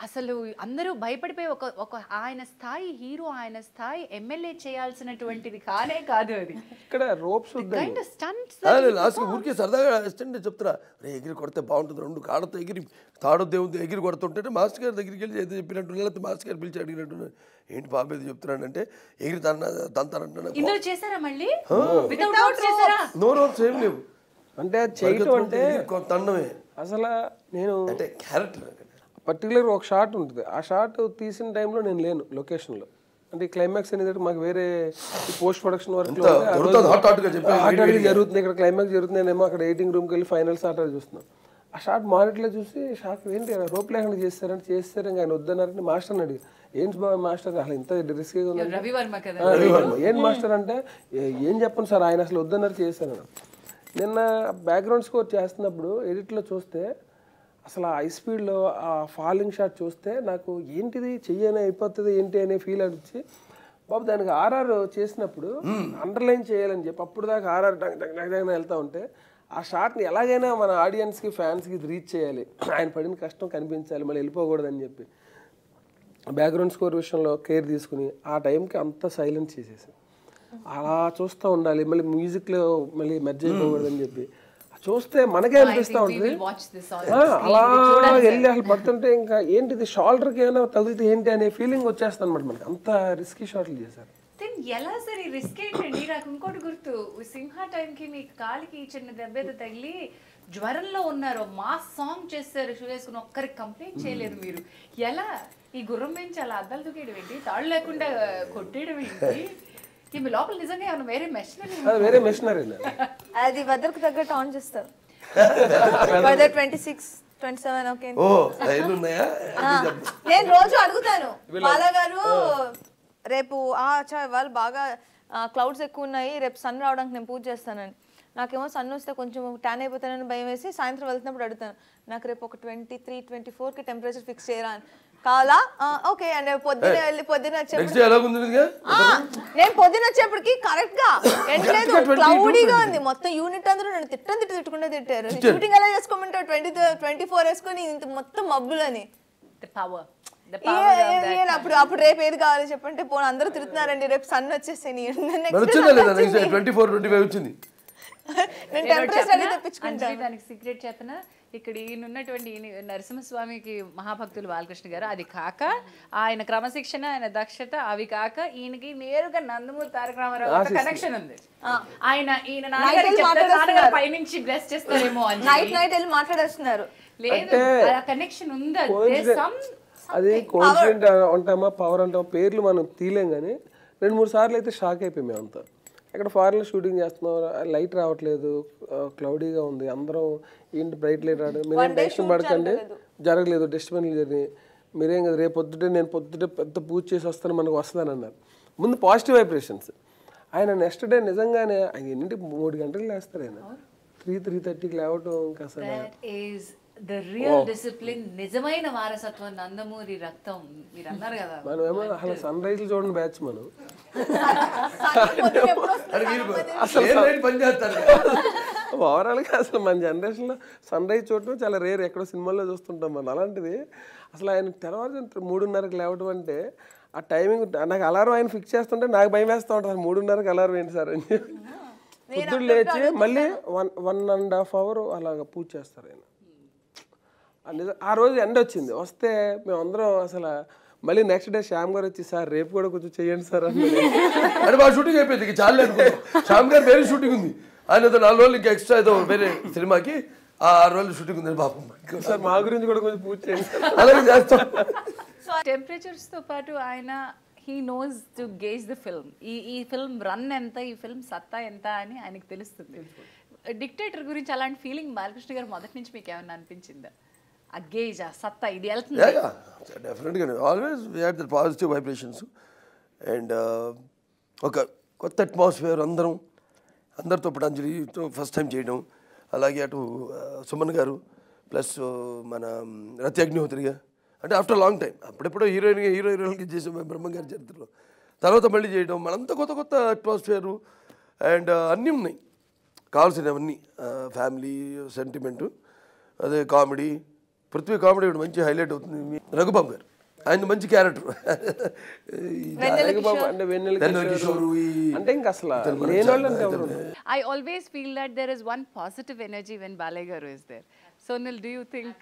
అసలు అందరూ భయపడిపోయి ఒక ఆయన స్థాయి హీరో, ఆయన స్థాయి ఎమ్మెల్యే చేయాల్సినటువంటిది కానే కాదు అది. ఇక్కడ రోప్స్ లాస్ట్ ఊరికే సరదాగా అసిస్టెంట్ చెప్తున్నా, ఎగిరి కొడితే బాగుంటుంది, 2 కాళ్ళతో ఎగిరి తాడో దేవుడు ఎగిరి కొడుతుంటే మాస్టర్ గారి దగ్గరికి వెళ్ళి ఏదో చెప్పినట్టు, లేకపోతే మాస్టర్ గారు పిలిచి అడిగినట్టు, ఏంటి బాబు ఏదో చెప్తున్నాడంటే ఎగిరి తంతానంటున్నాడు. నో రోప్స్ ఏం లేవు అంటే చేయటం అంటే తండమే. అసలు నేను అంటే క్యారెక్టర్ పర్టికులర్ ఒక షాట్ ఉంటుంది, ఆ షాట్ తీసిన టైంలో నేను లేను లొకేషన్లో. అంటే క్లైమాక్స్ అనేది మాకు వేరే పోస్ట్ ప్రొడక్షన్ వర్క్ జరుగుతుంది, ఇక్కడ క్లైమాక్స్ జరుగుతుంది, నేనేమో అక్కడ ఎడిటింగ్ రూమ్కి వెళ్ళి ఫైనల్ షాట్ చూస్తున్నాం. ఆ షాట్ మానిటర్లో చూసి షాక్, ఏంటి రోప్ లేకుండా చేస్తారంటే చేస్తారు, ఇంకా ఆయన వద్దన్నారని మాస్టర్ని అడిగి, ఏంటి బాబు మాస్టర్ అసలు ఇంత రిస్క్గా ఉంది, రవివర్మ ఏంటి మాస్టర్ అంటే ఏం చెప్పండి సార్ ఆయన అసలు వద్దన్నారు చేస్తాను. నిన్న బ్యాక్గ్రౌండ్ స్కోర్ చేస్తున్నప్పుడు ఎడిట్లో చూస్తే అసలు ఆ హై స్పీడ్లో ఆ ఫాలింగ్ షాట్ చూస్తే నాకు ఏంటిది చెయ్యనే అయిపోతుంది ఏంటి అనే ఫీల్ అనిపించి, బాబు దానికి ఆర్ఆర్ చేసినప్పుడు అండర్లైన్ చేయాలని చెప్పి అప్పుడు దాకా ఆర్ఆర్ డగ్ వెళ్తూ ఉంటే ఆ షాట్ని ఎలాగైనా మన ఆడియన్స్కి ఫ్యాన్స్కి రీచ్ చేయాలి, ఆయన పడిన కష్టం కనిపించాలి, మళ్ళీ వెళ్ళిపోకూడదని చెప్పి బ్యాక్గ్రౌండ్ స్కోర్ విషయంలో కేర్ తీసుకుని ఆ టైంకి అంతా సైలెన్స్ చేసేసి అలా చూస్తూ ఉండాలి, మళ్ళీ మ్యూజిక్లో మళ్ళీ మెర్జ్ అయిపోకూడదని చెప్పి చూస్తే మనకే అనిపిస్తూ ఉంటుంది. అలా వెళ్ళి అసలు పడుతుంటే ఇంకా ఏంటిది షోల్డర్కి ఏమైనా తగిలితే ఏంటి అనే ఫీలింగ్ వచ్చేస్తుంది అనమాట మనకి, అంత రిస్కీ షాట్లు చేశారు. ఎలా సరే రిస్క్ ఏంటండి? నాకు ఇంకోటి గుర్తు, సింహ టైంకి మీ కాలికి చిన్న దెబ్బ తగిలి జ్వరంలో ఉన్నారు, మాస్ సాంగ్ చేస్తారు, షూ వేసుకుని ఒక్కరికి కంప్లైంట్ చేయలేదు మీరు. ఎలా ఈ గుర్రం నుంచి అలా అద్దాలు దూకేయడం ఏంటి, తాళ్ళు లేకుండా కొట్టేయడం ఏంటి? మీ లోపల నిజంగా ఏమన్నా వేరే మెషినరీ అది వెదర్కి తగ్గట్టు ఆన్ చేస్తారు. Weather 26, 27 okay. నేను రోజు అడుగుతాను బాలా గారు, రేపు వాళ్ళు బాగా క్లౌడ్స్ ఎక్కువ ఉన్నాయి, రేపు సన్ రావడానికి నేను పూజ చేస్తానని. నాకేమో సన్ వస్తే కొంచెం ట్యాన్ అయిపోతానని భయం వేసి సాయంత్రం వెళ్తున్నప్పుడు అడుగుతాను, నాకు రేపు ఒక 23, 24కి టెంపరేచర్ ఫిక్స్ చేయరా అని. కావాలా? ఓకే అండి. పొద్దున వెళ్ళి పొద్దున నేను పొద్దున వచ్చేప్పటికి కరెక్ట్ గా ఎండలేదు, క్లౌడీగా ఉంది, మొత్తం యూనిట్ అందరూ నన్ను తిట్టుకుంటే తిట్టారు. షూటింగ్ ఎలా చేసుకోమంటావు 24 వేసుకొని ఇంత మొత్తం మబ్బులని. అప్పుడు రేపు ఏది కావాలి చెప్పంటే పోనీ అందరూ తిరుగుతున్నారండి, రేపు సన్ వచ్చేసి దానికి సీక్రెట్ చేతన ఇక్కడ ఈయనున్నటువంటి నరసింహస్వామికి మహాభక్తులు బాలకృష్ణ గారు, అది కాక ఆయన క్రమశిక్షణ, ఆయన దక్షత, అవి కాక ఈయనకి నేరుగా నందమూరి తారక రామారావు కనెక్షన్ ఉంది. ఈయన నాన్నగారు పైనుంచి బ్లెస్ చేస్తారేమో అని నైట్ వెళ్ళి మాట్లాడేస్తున్నారు. లేదు, కనెక్షన్ ఉందా? అది కోఇన్సిడెంట్ అంటామా పవర్ అంటామా పేర్లు మనం తీలేం కానీ 2-3 సార్లు అయితే షాక్ అయిపోయి మేమంతా. ఇక్కడ ఫారెన్లో షూటింగ్ చేస్తున్నాం, లైట్ రావట్లేదు, క్లౌడీగా ఉంది, అందరం ఏంటి బ్రైట్ లైట్ రావడం, మీరేం టెన్షన్ పడకండి, జరగలేదు, డస్ట్బిన్లు జరిగినాయి, మీరేం కదా రేపు పొద్దుటే పెద్ద పూజ చేసి వస్తాను మనకు వస్తుందని అన్నారు. ముందు పాజిటివ్ వైబ్రేషన్స్. ఆయన నెక్స్ట్ డే నిజంగానే ఆయన ఎన్నింటికి 3 గంటలకు లేస్తారు, ఆయన 3:30కి లేవటం ఇంకా అసలు the real discipline, నిజమైన వారసత్వం, నందమూరి రక్తం. మీరు అన్నారు కదా, మనమేమో అసలు సన్ రైజ్ చూడండి బ్యాచ్, మనం ఓవరాల్గా అసలు మన జనరేషన్లో సన్ రైజ్ చూడటం చాలా రేర్, ఎక్కడో సినిమాల్లో చూస్తుంటాం మనం. అలాంటిది అసలు ఆయన తెల్లవారు 3:30కి లేవటం అంటే ఆ టైమింగ్, నాకు అలారం ఆయన ఫిక్స్ చేస్తుంటే నాకు భయం వేస్తూ ఉంటుంది, 3:30కి అలారం ఏంటి సార్ అని. పొద్దున్న లేచి మళ్ళీ 1.5 hour అలాగ పూజ చేస్తారు ఆయన. ఆ రోజు ఎండ వచ్చింది, వస్తే మేమందరం అసలు మళ్ళీ నెక్స్ట్ డే శ్యామ్ గారు వచ్చి, సార్ రేపు కూడా కొంచెం చేయండి సార్ అని బాగా షూటింగ్ అయిపోయింది. చాలా శ్యామ్ గారు వేరే షూటింగ్ ఉంది, ఆయన 4 రోజులు ఇంకా ఎక్స్ట్రా ఏదో వేరే సినిమాకి 6 రోజులు షూటింగ్ ఉంది. పాపం సార్ మా గురించి కూడా కొంచెం పూజ చేయండి అలాగే చేస్తాం. టెంపరేచర్స్ తో పాటు ఆయన he knows to gauge the film. ఈ ఫిల్మ్ రన్ ఎంత, ఈ ఫిల్మ్ సత్తా ఎంత అని ఆయనకు తెలుస్తుంది. డిక్టేటర్ గురించి అలాంటి ఫీలింగ్ బాలకృష్ణ గారు మొదటి నుంచి మీకు ఏమన్నా అనిపించిందా? ఆ గేజ్, ఆ సత్తా ఇది వెళ్తుంది. డెఫినెట్గా always we had the positive vibrations and ఒక కొత్త అట్మాస్ఫియర్, అందరితో పాటు అంజలితో ఫస్ట్ టైం చేయడం, అలాగే అటు సుమన్ గారు ప్లస్ మన రతి అగ్నిహోత్రిగా, అంటే ఆఫ్టర్ లాంగ్ టైం. అప్పుడెప్పుడో హీరోయిన్కి చేసాం బ్రహ్మ గారి చరిత్రలో, తర్వాత మళ్ళీ చేయడం, మనంతా కొత్త అట్మాస్ఫియరు అండ్ అన్నీ ఉన్నాయి కావాల్సినవన్నీ, ఫ్యామిలీ సెంటిమెంటు, అదే కామెడీ. పృథ్వీ కామెడీ ఇప్పుడు మంచి హైలైట్ అవుతుంది. రఘుబాబు గారు ఆయన మంచి క్యారెక్టర్, అంటే ఇంకా అసలు I always feel that there is one positive energy when Balai Garu is there. Sonal, do you think?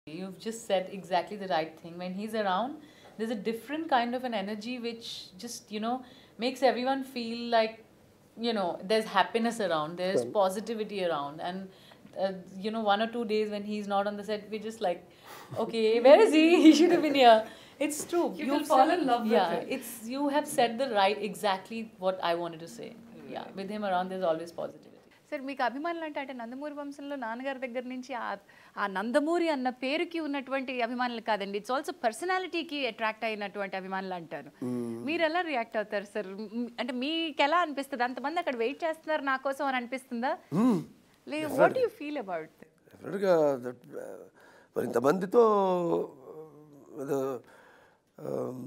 You've just said exactly the right thing. When he's around, there's a different kind of an energy which just, makes everyone feel like, there's happiness around, there's positivity around. And, 1 or 2 days when he's not on the set, we're just like, okay, where is he? He should have been here. It's true. You will fall in love with it. It's you have said the right exactly what I wanted to say. Yeah, with him around, there's always positivity. Sir మీకు అభిమానులు అంటే నందమూరి వంశంలో నాన్నగారి దగ్గర నుంచి ఆ నందమూరి అన్న పేరుకి ఉన్నటువంటి అభిమానులు కాదండి, ఇట్స్ ఆల్సో పర్సనాలిటీకి అట్రాక్ట్ అయినటువంటి అభిమానులు అంటారు. మీరు ఎలా రియాక్ట్ అవుతారు సార్? అంటే మీకు ఎలా అనిపిస్తుంది? అంతమంది అక్కడ వెయిట్ చేస్తున్నారు నా కోసం అని అనిపిస్తుందా? లేదు, what do you feel about? డెఫినెట్గా మరి ఇంతమందితో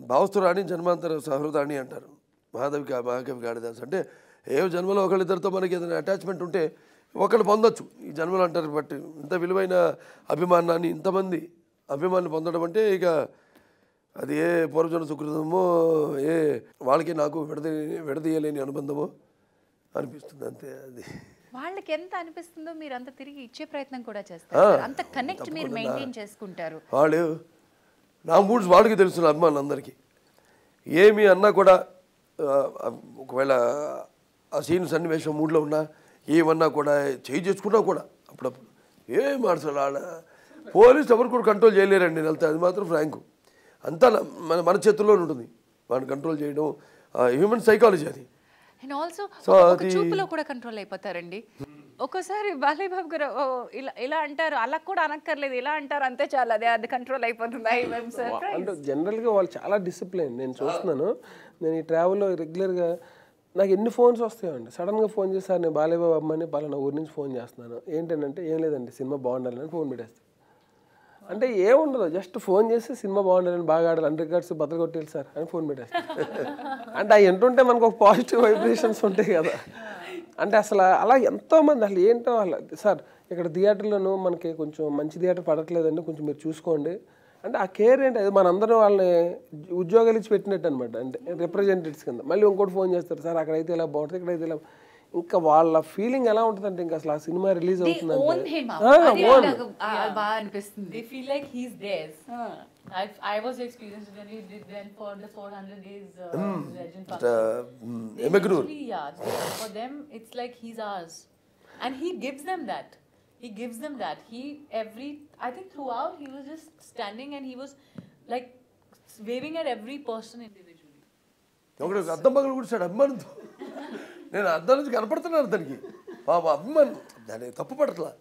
భావస్తురాణి జన్మాంతర సహృదాణి అంటారు మహాకవి కాళిదాస్. అంటే ఏ జన్మలో ఒకళ్ళిద్దరితో మనకి ఏదైనా అటాచ్మెంట్ ఉంటే ఒకళ్ళు పొందొచ్చు ఈ జన్మలు అంటారు. బట్ ఇంత విలువైన అభిమానాన్ని ఇంతమంది అభిమానులు పొందడం అంటే ఇక అది ఏ పూర్వజన సుకృతమో ఏ వాళ్ళకి నాకు విడదీయలేని అనుబంధమో అనిపిస్తుంది అంతే. అది వాళ్ళకి ఎంత అనిపిస్తుందో మీరు అంత తిరిగి ఇచ్చే ప్రయత్నం కూడా చేస్తారు, అంత కనెక్ట్ మీరు మెయింటైన్ చేసుకుంటారు. వాళ్ళు నా మూడ్స్ వాళ్ళకి తెలుసు, అభిమానులు అందరికీ. ఏమి అన్నా కూడా ఒకవేళ ఆ సీన్ సన్నివేశం మూడ్లో ఉన్నా ఏమన్నా కూడా చేయి చేసుకున్నా కూడా అప్పుడప్పుడు ఏం మార్చాలి ఆడ పోలీసు ఎవరు కూడా కంట్రోల్ చేయలేరండి. నేను వెళ్తే అది మాత్రం ఫ్రాంకు అంతా మన చేతుల్లోనే ఉంటుంది. వాడిని కంట్రోల్ చేయడం హ్యూమన్ సైకాలజీ అది. అండ్ ఆల్సో చూపులో కూడా కంట్రోల్ అయిపోతారండి. ఒక్కోసారి బాలయ్య బాబు గారు ఇలా అంటారు, అలా కూడా అనక్కర్లేదు, ఇలా అంటారు అంతే చాలు, అది కంట్రోల్ అయిపోతుంది. అంటే జనరల్గా వాళ్ళు చాలా డిసిప్లైన్. నేను చూస్తున్నాను, నేను ఈ ట్రావెల్లో రెగ్యులర్గా నాకు ఎన్ని ఫోన్స్ వస్తాయండి. సడన్గా ఫోన్ చేసి నేను బాలయ్య బాబు అమ్మని పలానా ఊరి నుంచి ఫోన్ చేస్తున్నాను, ఏంటంటే ఏం లేదండి సినిమా బాగుండాలని ఫోన్ పెట్టేస్తాను. అంటే ఏముండదు, జస్ట్ ఫోన్ చేసి సినిమా బాగుండాలని బాగా ఆడాలి 100 రికార్డ్స్ బద్దలు కొట్టేది సార్ అని ఫోన్ పెట్టేస్తాను. అంటే అవి ఎంటుంటే మనకు ఒక పాజిటివ్ వైబ్రేషన్స్ ఉంటాయి కదా. అంటే అసలు అలా ఎంతోమంది అసలు ఏంటో అలా సార్ ఇక్కడ థియేటర్లోనూ మనకి కొంచెం మంచి థియేటర్ పడట్లేదండి, కొంచెం మీరు చూసుకోండి అంటే ఆ కేర్ ఏంటి, అది మనందరం వాళ్ళని ఉద్యోగాలు ఇచ్చి పెట్టినట్టు అనమాట. అంటే రిప్రజెంటేటివ్స్ కింద మళ్ళీ ఇంకోటి ఫోన్ చేస్తారు, సార్ అక్కడైతే ఇలా బాగుంటుంది ఇక్కడైతే ఇలా. ఇంకా వాళ్ళ ఫీలింగ్ ఎలా ఉంటుందంటే ఇంకా అసలు ఆ సినిమా రిలీజ్ అవుతుందంటే They feel like he's theirs. I was experienced when we did then for the 400 days legend function. Literally, yeah, for them it's like he's ours, and he gives them that. He gives them that. I think throughout he was just standing and he was like waving at every person individually. ఒకడు అద్దం పగలు కూర్చాడు అభిమానంతో. నేను అద్దం నుంచి కనపడుతున్నాను అతనికి బాబా అభిమానం, దాన్ని తప్పు పడట్లా,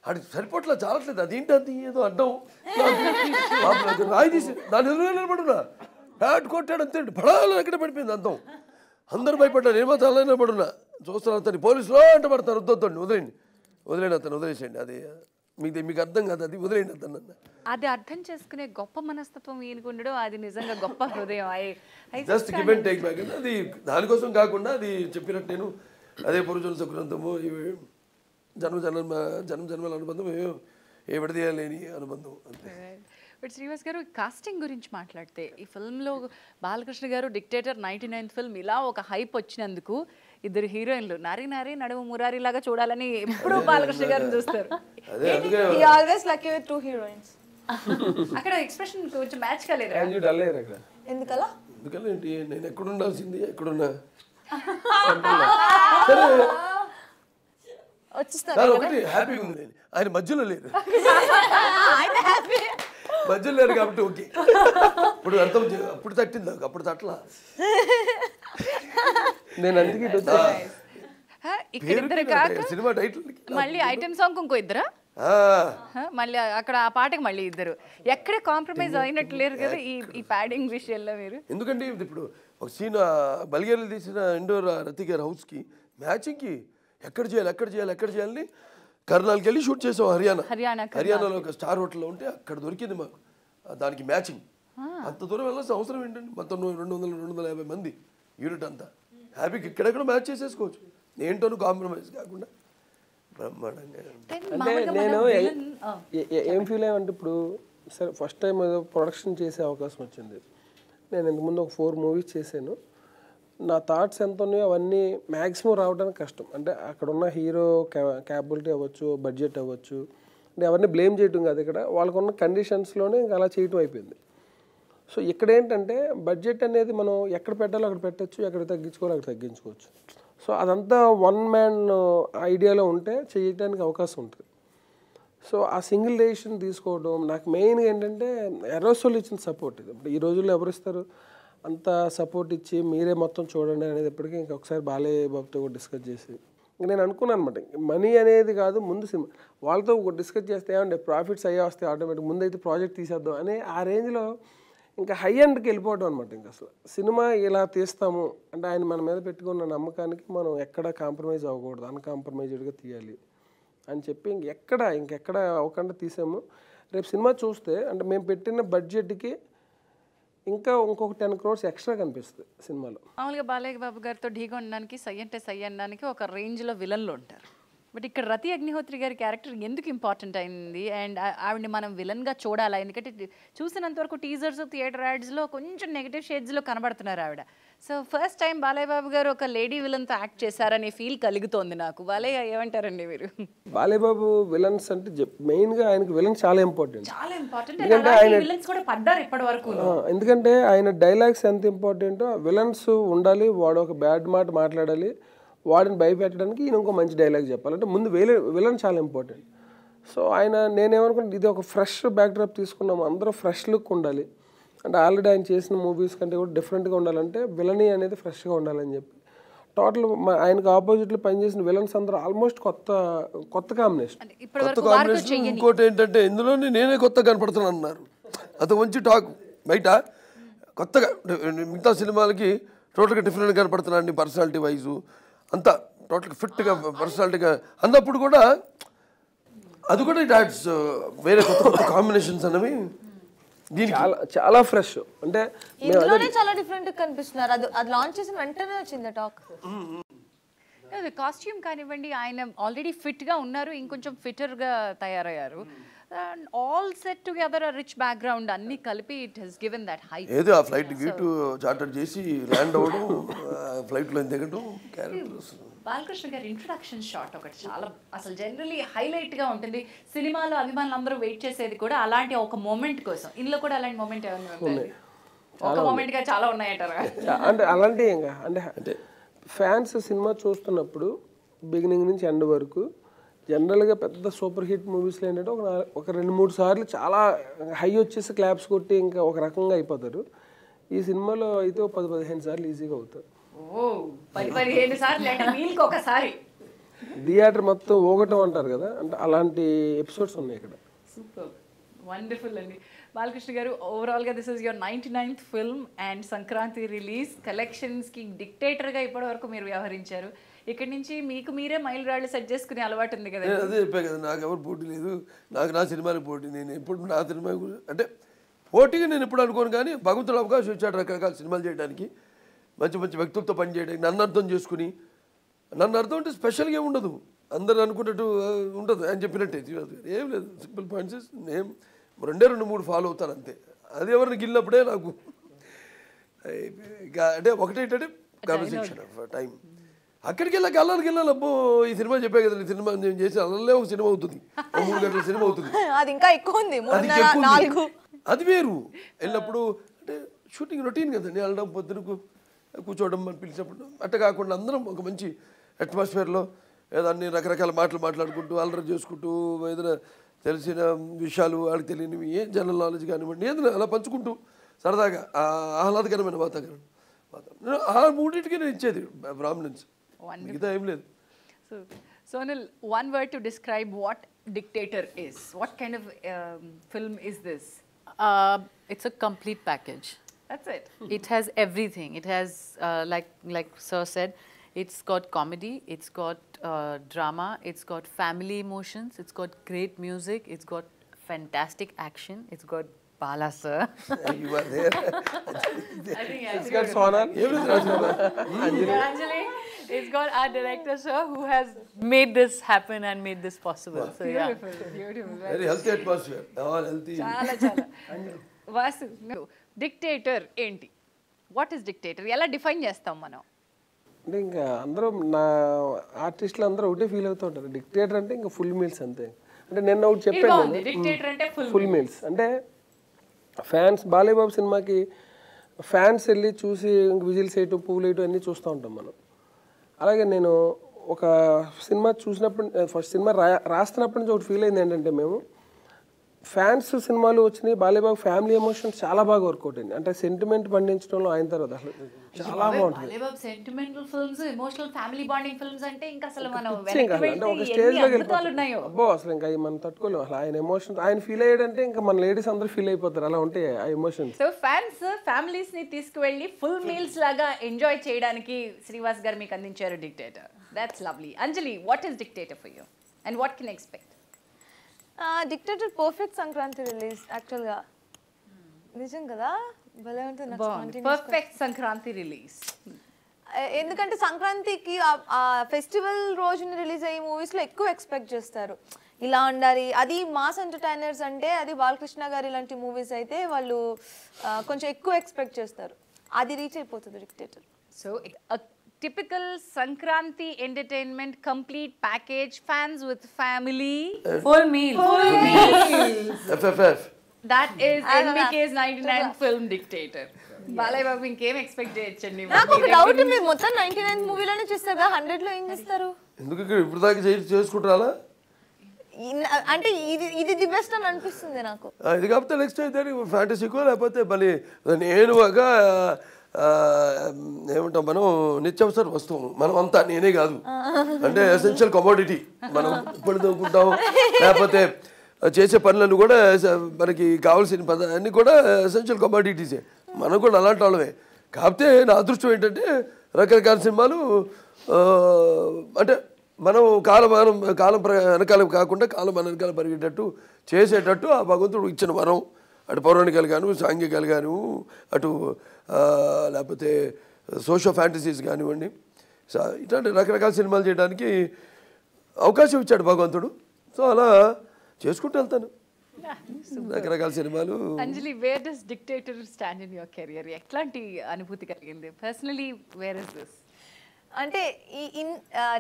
అది సరిపోట్లా చాలట్లేదు, అదేంటి అది ఏదో అడ్డం రాయి తీసి దాని ఎదురు నిలబడున్నా బ్యాట్ కొట్టాడు అంతే పడాలని ఎక్కడ పడిపోయింది అద్దం. అందరూ భయపడ్డారు, ఏమో చాలా నిలబడున్నా చూస్తున్నారు అతన్ని పోలీసులో అంటే పడతారు, వద్దండి వదిలేండి అతను వదిలేసేయండి, అది మీకు అర్థం కాదు, అది వదిలేండి అతను. అది అర్థం చేసుకునే గొప్ప మనస్తత్వం ఈయనకుండడం అది నిజంగా గొప్ప హృదయం. Just give and take back. అది దానికోసం కాకుండా అది చెప్పినట్టు నేను అదే పురుషుల సుకృతంతము జన్మల అనుబంధం ఏ విడదీయలేని అనుబంధం అంతే. బట్ శ్రీవాస్ గారు కాస్టింగ్ గురించి మాట్లాడితే ఈ ఫిల్మ్లో బాలకృష్ణ గారు డిక్టేటర్ 99th ఫిల్మ్ ఇలా ఒక హైప్ వచ్చినందుకు ఇద్దరు హీరోయిన్లు నారీ నడుము మురారి లాగా చూడాలని ఎప్పుడూ బాలకృష్ణ గారిని చూస్తారు. అక్కడ ఎక్స్ప్రెషన్ కొంచెం మ్యాచ్ కాలేదు. ఎందుకలా? ఎందుకలా ఏంటి, నేను ఎక్కడుండాల్సింది ఎక్కడున్నా ఒకటి హ్యాపీగా ఉంది. ఆయన మధ్యలో లేరు, మధ్యలో లేరు కాబట్టి ఓకే. ఇప్పుడు అర్థం అప్పుడు తట్టింది, అప్పుడు తట్టలా. నేను అందుకే ఇక్కడ కాక సినిమా టైటిల్ మళ్ళీ ఐటమ్ సాంగ్ ఇంకో ఇద్దరా, మళ్ళీ అక్కడ ఆ పాటకి మళ్ళీ ఇద్దరు, ఎక్కడ కాంప్రమైజ్ అయినట్టు లేరు కదా ఈ ప్యాడింగ్ విషయంలో మీరు. ఎందుకంటే ఇప్పుడు ఒక సీన్ బల్గేరియా తీసిన ఇండోర్ రతిక్ గారి హౌస్కి మ్యాచింగ్కి ఎక్కడ చేయాలని కర్నాల్కి వెళ్ళి షూట్ చేసాం. హర్యానాలో ఒక స్టార్ హోటల్లో ఉంటే అక్కడ దొరికింది మాకు దానికి మ్యాచింగ్. అంత దూరం వెళ్ళాల్సిన అవసరం ఏంటండి, మొత్తం 200-250 మంది యూనిట్ అంతా హ్యాపీకి ఇక్కడెక్కడ మ్యాచ్ చేసేసుకోవచ్చు, ఏంటో కాంప్రమైజ్ కాకుండా బ్రహ్మాండంగా. అంటే నేను ఏం ఫీల్ అయ్యామంటే ఇప్పుడు సరే ఫస్ట్ టైం ఏదో ప్రొడక్షన్ చేసే అవకాశం వచ్చింది. నేను ఇంతకుముందు ఒక 4 మూవీస్ చేశాను. నా థాట్స్ ఎంత ఉన్నాయో అవన్నీ మ్యాక్సిమం రావడానికి కష్టం. అంటే అక్కడ ఉన్న హీరో క్యాపబిలిటీ అవ్వచ్చు, బడ్జెట్ అవ్వచ్చు, అంటే ఎవరిని బ్లేమ్ చేయటం కాదు, ఇక్కడ వాళ్ళకున్న కండిషన్స్లోనే ఇంకా అలా చేయటం అయిపోయింది. సో ఇక్కడ ఏంటంటే బడ్జెట్ అనేది మనం ఎక్కడ పెట్టాలో అక్కడ పెట్టచ్చు, ఎక్కడ తగ్గించుకోవాలో అక్కడ తగ్గించుకోవచ్చు. సో అదంతా వన్ మ్యాన్ ఐడియాలో ఉంటే చేయడానికి అవకాశం ఉంటుంది. సో ఆ సింగిల్ డెసిషన్ తీసుకోవడం నాకు మెయిన్గా ఏంటంటే ఎరోసోల్ ఇచ్చిన సపోర్ట్. ఇది ఇప్పుడు ఈ రోజుల్లో ఎవరు ఇస్తారు అంత సపోర్ట్ ఇచ్చి మీరే మొత్తం చూడండి అనేది ఎప్పటికీ ఇంకొకసారి బాలయ్య బాబుతో కూడా డిస్కస్ చేసి ఇంక నేను అనుకున్నాను అనమాట, మనీ అనేది కాదు ముందు సినిమా వాళ్ళతో డిస్కస్ చేస్తే ఏమంటే ప్రాఫిట్స్ అయ్యే వస్తాయి ఆటోమేటిక్, ముందైతే ప్రాజెక్ట్ తీసేద్దాం అని ఆ రేంజ్లో ఇంకా హై ఎండ్కి వెళ్ళిపోవడం అనమాట. ఇంకా అసలు సినిమా ఇలా తీస్తాము అంటే ఆయన మన మీద పెట్టుకున్న నమ్మకానికి మనం ఎక్కడ కాంప్రమైజ్ అవ్వకూడదు, అన్కాంప్రమైజ్డ్గా తీయాలి అని చెప్పి ఇంకెక్కడ అవ్వకుండా తీసాము. రేపు సినిమా చూస్తే అంటే మేము పెట్టిన బడ్జెట్కి ఇంకా ఇంకొక 10 crores ఎక్స్ట్రా కనిపిస్తుంది సినిమాలో. మామూలుగా బాలయ్య బాబు గారితో ఢీకొనడానికి సై అంటే సై అనడానికి ఒక రేంజ్లో విలన్లు ఉంటారు. బట్ ఇక్కడ రతి అగ్నిహోత్రి గారి క్యారెక్టర్ ఎందుకు ఇంపార్టెంట్ అయింది అండ్ ఆవిడని మనం విలన్గా చూడాలా? ఎందుకంటే చూసినంతవరకు టీజర్స్ థియేటర్ యాడ్స్లో కొంచెం నెగిటివ్ షేడ్స్లో కనబడుతున్నారు ఆవిడ. So first time Balayya Babu గారు ఒక లేడీ విలన్తో యాక్ట్ చేశారనే ఫీల్ కలుగుతోంది నాకు. బాలయ్య ఏమంటారండి మీరు? బాలయ్య బాబు విలన్స్ అంటే మెయిన్గా ఆయనకి విలన్ చాలా ఇంపార్టెంట్. చాలా ఇంపార్టెంట్. ఎందుకంటే ఆయన విలన్స్ కూడా పడ్డారు ఇప్పటి వరకు. ఎందుకంటే ఆయన డైలాగ్స్ ఎంత ఇంపార్టెంటో విలన్స్ ఉండాలి, వాడు ఒక బ్యాడ్ మాట మాట్లాడాలి, వాడిని భయపెట్టడానికి ఈయన ఇంకో మంచి డైలాగ్ చెప్పాలంటే ముందు విలన్ చాలా ఇంపార్టెంట్. సో నేనేమనుకుంటే ఇది ఒక ఫ్రెష్ బ్యాక్డ్రాప్ తీసుకున్నాము, అందరూ ఫ్రెష్ లుక్ ఉండాలి అంటే ఆల్రెడీ ఆయన చేసిన మూవీస్ కంటే కూడా డిఫరెంట్గా ఉండాలంటే విలనీ అనేది ఫ్రెష్గా ఉండాలని చెప్పి టోటల్ ఆయనకు ఆపోజిట్లో పనిచేసిన విలన్స్ అందరూ ఆల్మోస్ట్ కొత్త కాంబినేషన్. కొత్త కాంబినేషన్. ఇంకోటి ఏంటంటే ఇందులోనే నేనే కొత్తగా కనపడుతున్నాను అన్నారు, అది మంచి టాక్ బయట. కొత్తగా మిగతా సినిమాలకి టోటల్గా డిఫరెంట్గా కనపడుతున్నాను పర్సనాలిటీ వైజు అంతా టోటల్గా ఫిట్గా పర్సనాలిటీగా అన్నప్పుడు కూడా అది కూడా ఇట్ యాడ్స్ వేరే కొత్త కాంబినేషన్స్ అనేవి చాలా చాలా ఫ్రెష్. అంటే ఇందులోనే చాలా డిఫరెంట్ కనిపిస్తున్నారు. అది లాంచ్ చేసిన వెంటనే వచ్చింది టాక్. కాస్ట్యూమ్ కానివ్వండి, ఆయన ఆల్రెడీ ఫిట్గా ఉన్నారు, ఇంకొంచెం ఫిట్టర్గా తయారయ్యారు. All set together rich background అన్ని కలిపి it has given that high. ఏదో ఆ ఫ్లైట్ టికెట్ చార్టర్ చేసి ల్యాండ్ అవ్వడం, ఫ్లైట్లో దిగడం, క్యారెక్టర్స్. బాలకృష్ణ గారి ఇంట్రొడక్షన్ షాట్ ఒకటి చాలా అసలు జనరలీ హైలైట్గా ఉంటుంది. సినిమాలో అభిమానులు అందరూ వెయిట్ చేసేది కూడా అలాంటి ఒక మూమెంట్ కోసం. ఇందులో కూడా అలాంటి మూమెంట్ ఏమైనా ఉంది? ఒక మూమెంట్గా చాలా ఉన్నాయంటారా? అంటే అలాంటి ఇంకా అంటే ఫ్యాన్స్ సినిమా చూస్తున్నప్పుడు బిగినింగ్ నుంచి ఎండ్ వరకు జనరల్గా పెద్ద సూపర్ హిట్ మూవీస్లో ఏంటంటే ఒక 2-3 సార్లు చాలా హై వచ్చేసి క్లాప్స్ కొట్టి ఇంకా ఒక రకంగా అయిపోతారు. ఈ సినిమాలో అయితే 10-15 సార్లు ఈజీగా అవుతారు. 10-15 సార్లు ఒకసారి థియేటర్ మొత్తం ఊగటం అంటారు కదా, అంటే అలాంటి ఎపిసోడ్స్ ఉన్నాయి ఇక్కడ. సూపర్, వండర్ఫుల్ అండి. బాలకృష్ణ గారు, ఓవరాల్గా this is your 99th film and Sankranti release. కలెక్షన్స్కి డిక్టేటర్గా ఇప్పటి వరకు మీరు వ్యవహరించారు. ఇక్కడి నుంచి మీకు మీరే మైల్ రాళ్ళు సెట్ చేసుకునే అలవాటు ఉంది కదా? అదే చెప్పా కదా, నాకు ఎవరు పోటీ లేదు, నాకు నా సినిమాకి పోటీ. నేను ఎప్పుడు నా సినిమా అంటే పోటీగా నేను ఎప్పుడు అనుకోను, కానీ భగవంతుడు అవకాశం ఇచ్చాడు రకరకాల సినిమాలు చేయడానికి, మంచి మంచి వ్యక్తులతో పని చేయడానికి, నన్ను అర్థం చేసుకుని. నన్ను అర్థం అంటే స్పెషల్గా ఏమి ఉండదు, అందరు అనుకున్నట్టు ఉండదు అని చెప్పినట్టే. ఏం లేదు, సింపుల్ పాయింట్స్. నేను 2-3 ఫాలో అవుతాను అంతే. అది ఎవరిని గిల్లినప్పుడే నాకు అంటే ఒకటేంటంటే కన్వర్సేషన్ ఆఫ్ టైం. అక్కడికి వెళ్ళాక వెళ్ళాలి అబ్బో ఈ సినిమా చెప్పే కదా, ఈ సినిమా నేను చేసి అల్లే ఒక సినిమా అవుతుంది, 3 గంటల సినిమా అవుతుంది. అది ఇంకా ఎక్కువ ఉంది, 3-4. అది వేరు. వెళ్ళినప్పుడు అంటే షూటింగ్ రొటీన్ కదండి, వెళ్ళడం పొద్దునకు కూర్చోవడం అని పిలిచినప్పుడు అట్ట కాకుండా అందరం ఒక మంచి అట్మాస్ఫియర్లో ఏదో అన్ని రకరకాల మాటలు మాట్లాడుకుంటూ అల్లరి చేసుకుంటూ ఏదైనా తెలిసిన విషయాలు వాళ్ళకి తెలియనివి ఏ జనరల్ నాలెడ్జ్ కానివ్వండి ఏదైనా అలా పంచుకుంటూ సరదాగా ఆహ్లాదకరమైన వాతావరణం. ఆ మూడింటికి నేను ఇచ్చేది ప్రామినెన్స్, మిగతా ఏం లేదు. So, Sonal, one word to describe what Dictator is. What kind of film is this? It's a complete package. That's it. It has everything. It has, like Sir said, it's got comedy, it's got drama, it's got family emotions, it's got great music, it's got fantastic action, it's got Bala sir. You are there. I think It's got Sonal. Anjali, it's got our director sir who has made this happen and made this possible. So yeah. beautiful. Very healthy atmosphere. All healthy. చాలా Vasu, dictator ఏంటి? What is dictator? ఎలా define చేస్తాం మనం? అంటే ఇంకా అందరూ నా ఆర్టిస్టులు అందరూ ఒకటే ఫీల్ అవుతూ ఉంటారు, డిక్టేటర్ అంటే ఇంకా ఫుల్ మీల్స్ అంతే. అంటే నిన్న ఒకటి చెప్పాను, డిక్టేటర్ అంటే ఫుల్ మీల్స్ అంటే ఫ్యాన్స్ బాలయ్య బాబు సినిమాకి ఫ్యాన్స్ వెళ్ళి చూసి ఇంక విజిల్స్ వేయటం పువ్వులు వేయటం అన్నీ చూస్తూ ఉంటాం మనం. అలాగే నేను ఒక సినిమా చూసినప్పుడు ఫస్ట్ సినిమా రాస్తున్నప్పటి నుంచి ఒకటి ఫీల్ అయింది ఏంటంటే మేము ఫ్యాన్స్ సినిమాలు వచ్చినాయి బాలీబాబు ఫ్యామిలీ ఎమోషన్స్ చాలా బాగా వర్కౌట్ అయింది అంటే సెంటిమెంట్ పండించడంలో ఆయన తర్వాత అసలు చాలా బాగుంటుంది sentimental films emotional family bonding films అంటే ఇంకా అసలు మనం అంటే ఒక స్టేజ్ లోకి వెళ్ళిపోతాం అబ్బో అసలు ఇంకా మనం తట్టుకోలేము అసలు ఆయన ఎమోషన్స్ ఆయన ఫీల్ అయ్యాడంటే ఇంకా మన లేడీస్ అందరూ ఫీల్ అయిపోతారు అలా ఉంటాయి ఆ ఎమోషన్స్ సో ఫ్యాన్స్ ఫ్యామిలీస్ ని తీసుకువెళ్ళి ఫుల్ మీల్స్ లాగా ఎంజాయ్ చేయడానికి శ్రీవాస్ గారు మీకు అందించారు dictator. That's lovely. Anjali, what is dictator for you and what can expect? Dictator perfect Sankranti release యాక్చువల్గా. నిజం కదా, భలే ఉంటుంది. Perfect Sankranti release. ఎందుకంటే సంక్రాంతికి ఆ ఫెస్టివల్ రోజున రిలీజ్ అయ్యే మూవీస్లో ఎక్కువ ఎక్స్పెక్ట్ చేస్తారు, ఇలా ఉండాలి. అది మాస్ ఎంటర్టైనర్స్ అంటే అది బాలకృష్ణ గారి ఇలాంటి మూవీస్ అయితే వాళ్ళు కొంచెం ఎక్కువ ఎక్స్పెక్ట్ చేస్తారు. అది రీచ్ అయిపోతుంది dictator. So typical Sankranti entertainment complete package, fans with family, Full meal. FFF. That is NBK's 99 film Dictator. Balayya Babu ఇంకేం ఎక్స్పెక్ట్ చేయొచ్చండి? నాకు ఒక డౌట్, మీరు మొత్తం 99 మూవీలోనే చూస్తారు కదా, 100లో ఏం చేస్తారు? ఎందుకు ఇప్పుడు దాకా చేసుకుంటారా? అంటే ఇది ది బెస్ట్ అని అనిపిస్తుంది నాకు. ఇది కాకపోతే నెక్స్ట్ అయితే ఫ్యాంటసీకో లేకపోతే మళ్ళీ నేను ఒక ఏమంటాం మనం నిత్యావసర వస్తువు మనం అంతా, నేనే కాదు అంటే ఎసెన్షియల్ కమోడిటీ. మనం ఇప్పుడు అనుకుంటాం లేకపోతే చేసే పనులన్నీ కూడా మనకి కావాల్సిన అన్నీ కూడా ఎసెన్షియల్ కమోడిటీసే. మనం కూడా అలాంటి వాళ్ళమే. కాకపోతే నా అదృష్టం ఏంటంటే రకరకాల సినిమాలు అంటే మనం కాలం వెనకాల కాకుండా కాలం వెనకాల పరిగెట్టేటట్టు చేసేటట్టు ఆ భగవంతుడు ఇచ్చిన వరం. అటు పౌరాణికాలు గాను, సాంఘికాలు గాను, అటు లేకపోతే సోషల్ ఫ్యాంటసీస్ కానివ్వండి, ఇట్లాంటి రకరకాల సినిమాలు చేయడానికి అవకాశం ఇచ్చాడు భగవంతుడు. సో అలా చేసుకుంటూ వెళ్తాను రకరకాల సినిమాలు. Anjali, where does Dictator stand in your career? ఎట్లాంటి అనుభూతి కలిగింది పర్సనలీ? Where is this? అంటే ఈ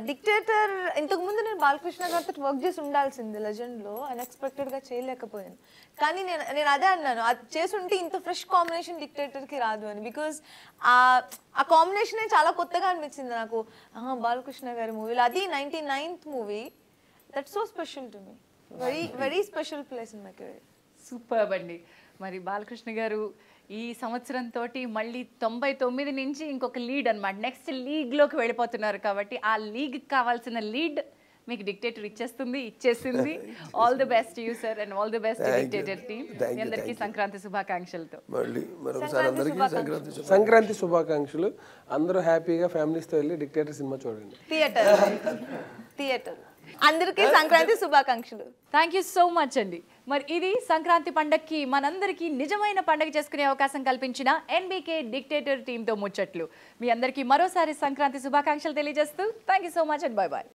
డిక్టేటర్ ఇంతకు ముందు నేను బాలకృష్ణ గారితో వర్క్ చేసి ఉండాల్సింది లెజెండ్లో, అన్ఎక్స్పెక్టెడ్గా చేయలేకపోయాను. కానీ నేను అదే అన్నాను, అది చేసుంటే ఇంత ఫ్రెష్ కాంబినేషన్ డిక్టేటర్కి రాదు అని. బికాజ్ ఆ కాంబినేషనే చాలా కొత్తగా అనిపించింది నాకు బాలకృష్ణ గారి మూవీలో. అది 99th movie. That's so special to me. Very very special place in my career. Superb అండి. మరి బాలకృష్ణ గారు ఈ సంవత్సరంతో మళ్ళీ 99 నుంచి ఇంకొక లీడ్ అనమాట, నెక్స్ట్ లీగ్లోకి వెళ్ళిపోతున్నారు. కాబట్టి ఆ లీగ్కి కావాల్సిన లీడ్ మీకు డిక్టేటర్ ఇచ్చేసింది. All the best you sir and all the best dictator team. అందరికీ సంక్రాంతి శుభాకాంక్షలతో. సంక్రాంతి శుభాకాంక్షలు. అందరూ హ్యాపీగా ఫ్యామిలీస్తో వెళ్ళి డిక్టేటర్ సినిమా చూడండి. థియేటర్ అందరికీ సంక్రాంతి శుభాకాంక్షలు. థ్యాంక్ యూ సో మచ్ అండి. మరి ఇది సంక్రాంతి పండగకి మనందరికీ నిజమైన పండగ చేసుకునే అవకాశం కల్పించిన ఎన్బీకే డిక్టేటర్ టీంతో ముచ్చట్లు. మీ అందరికీ మరోసారి సంక్రాంతి శుభాకాంక్షలు తెలియజేస్తూ thank you so much and bye bye.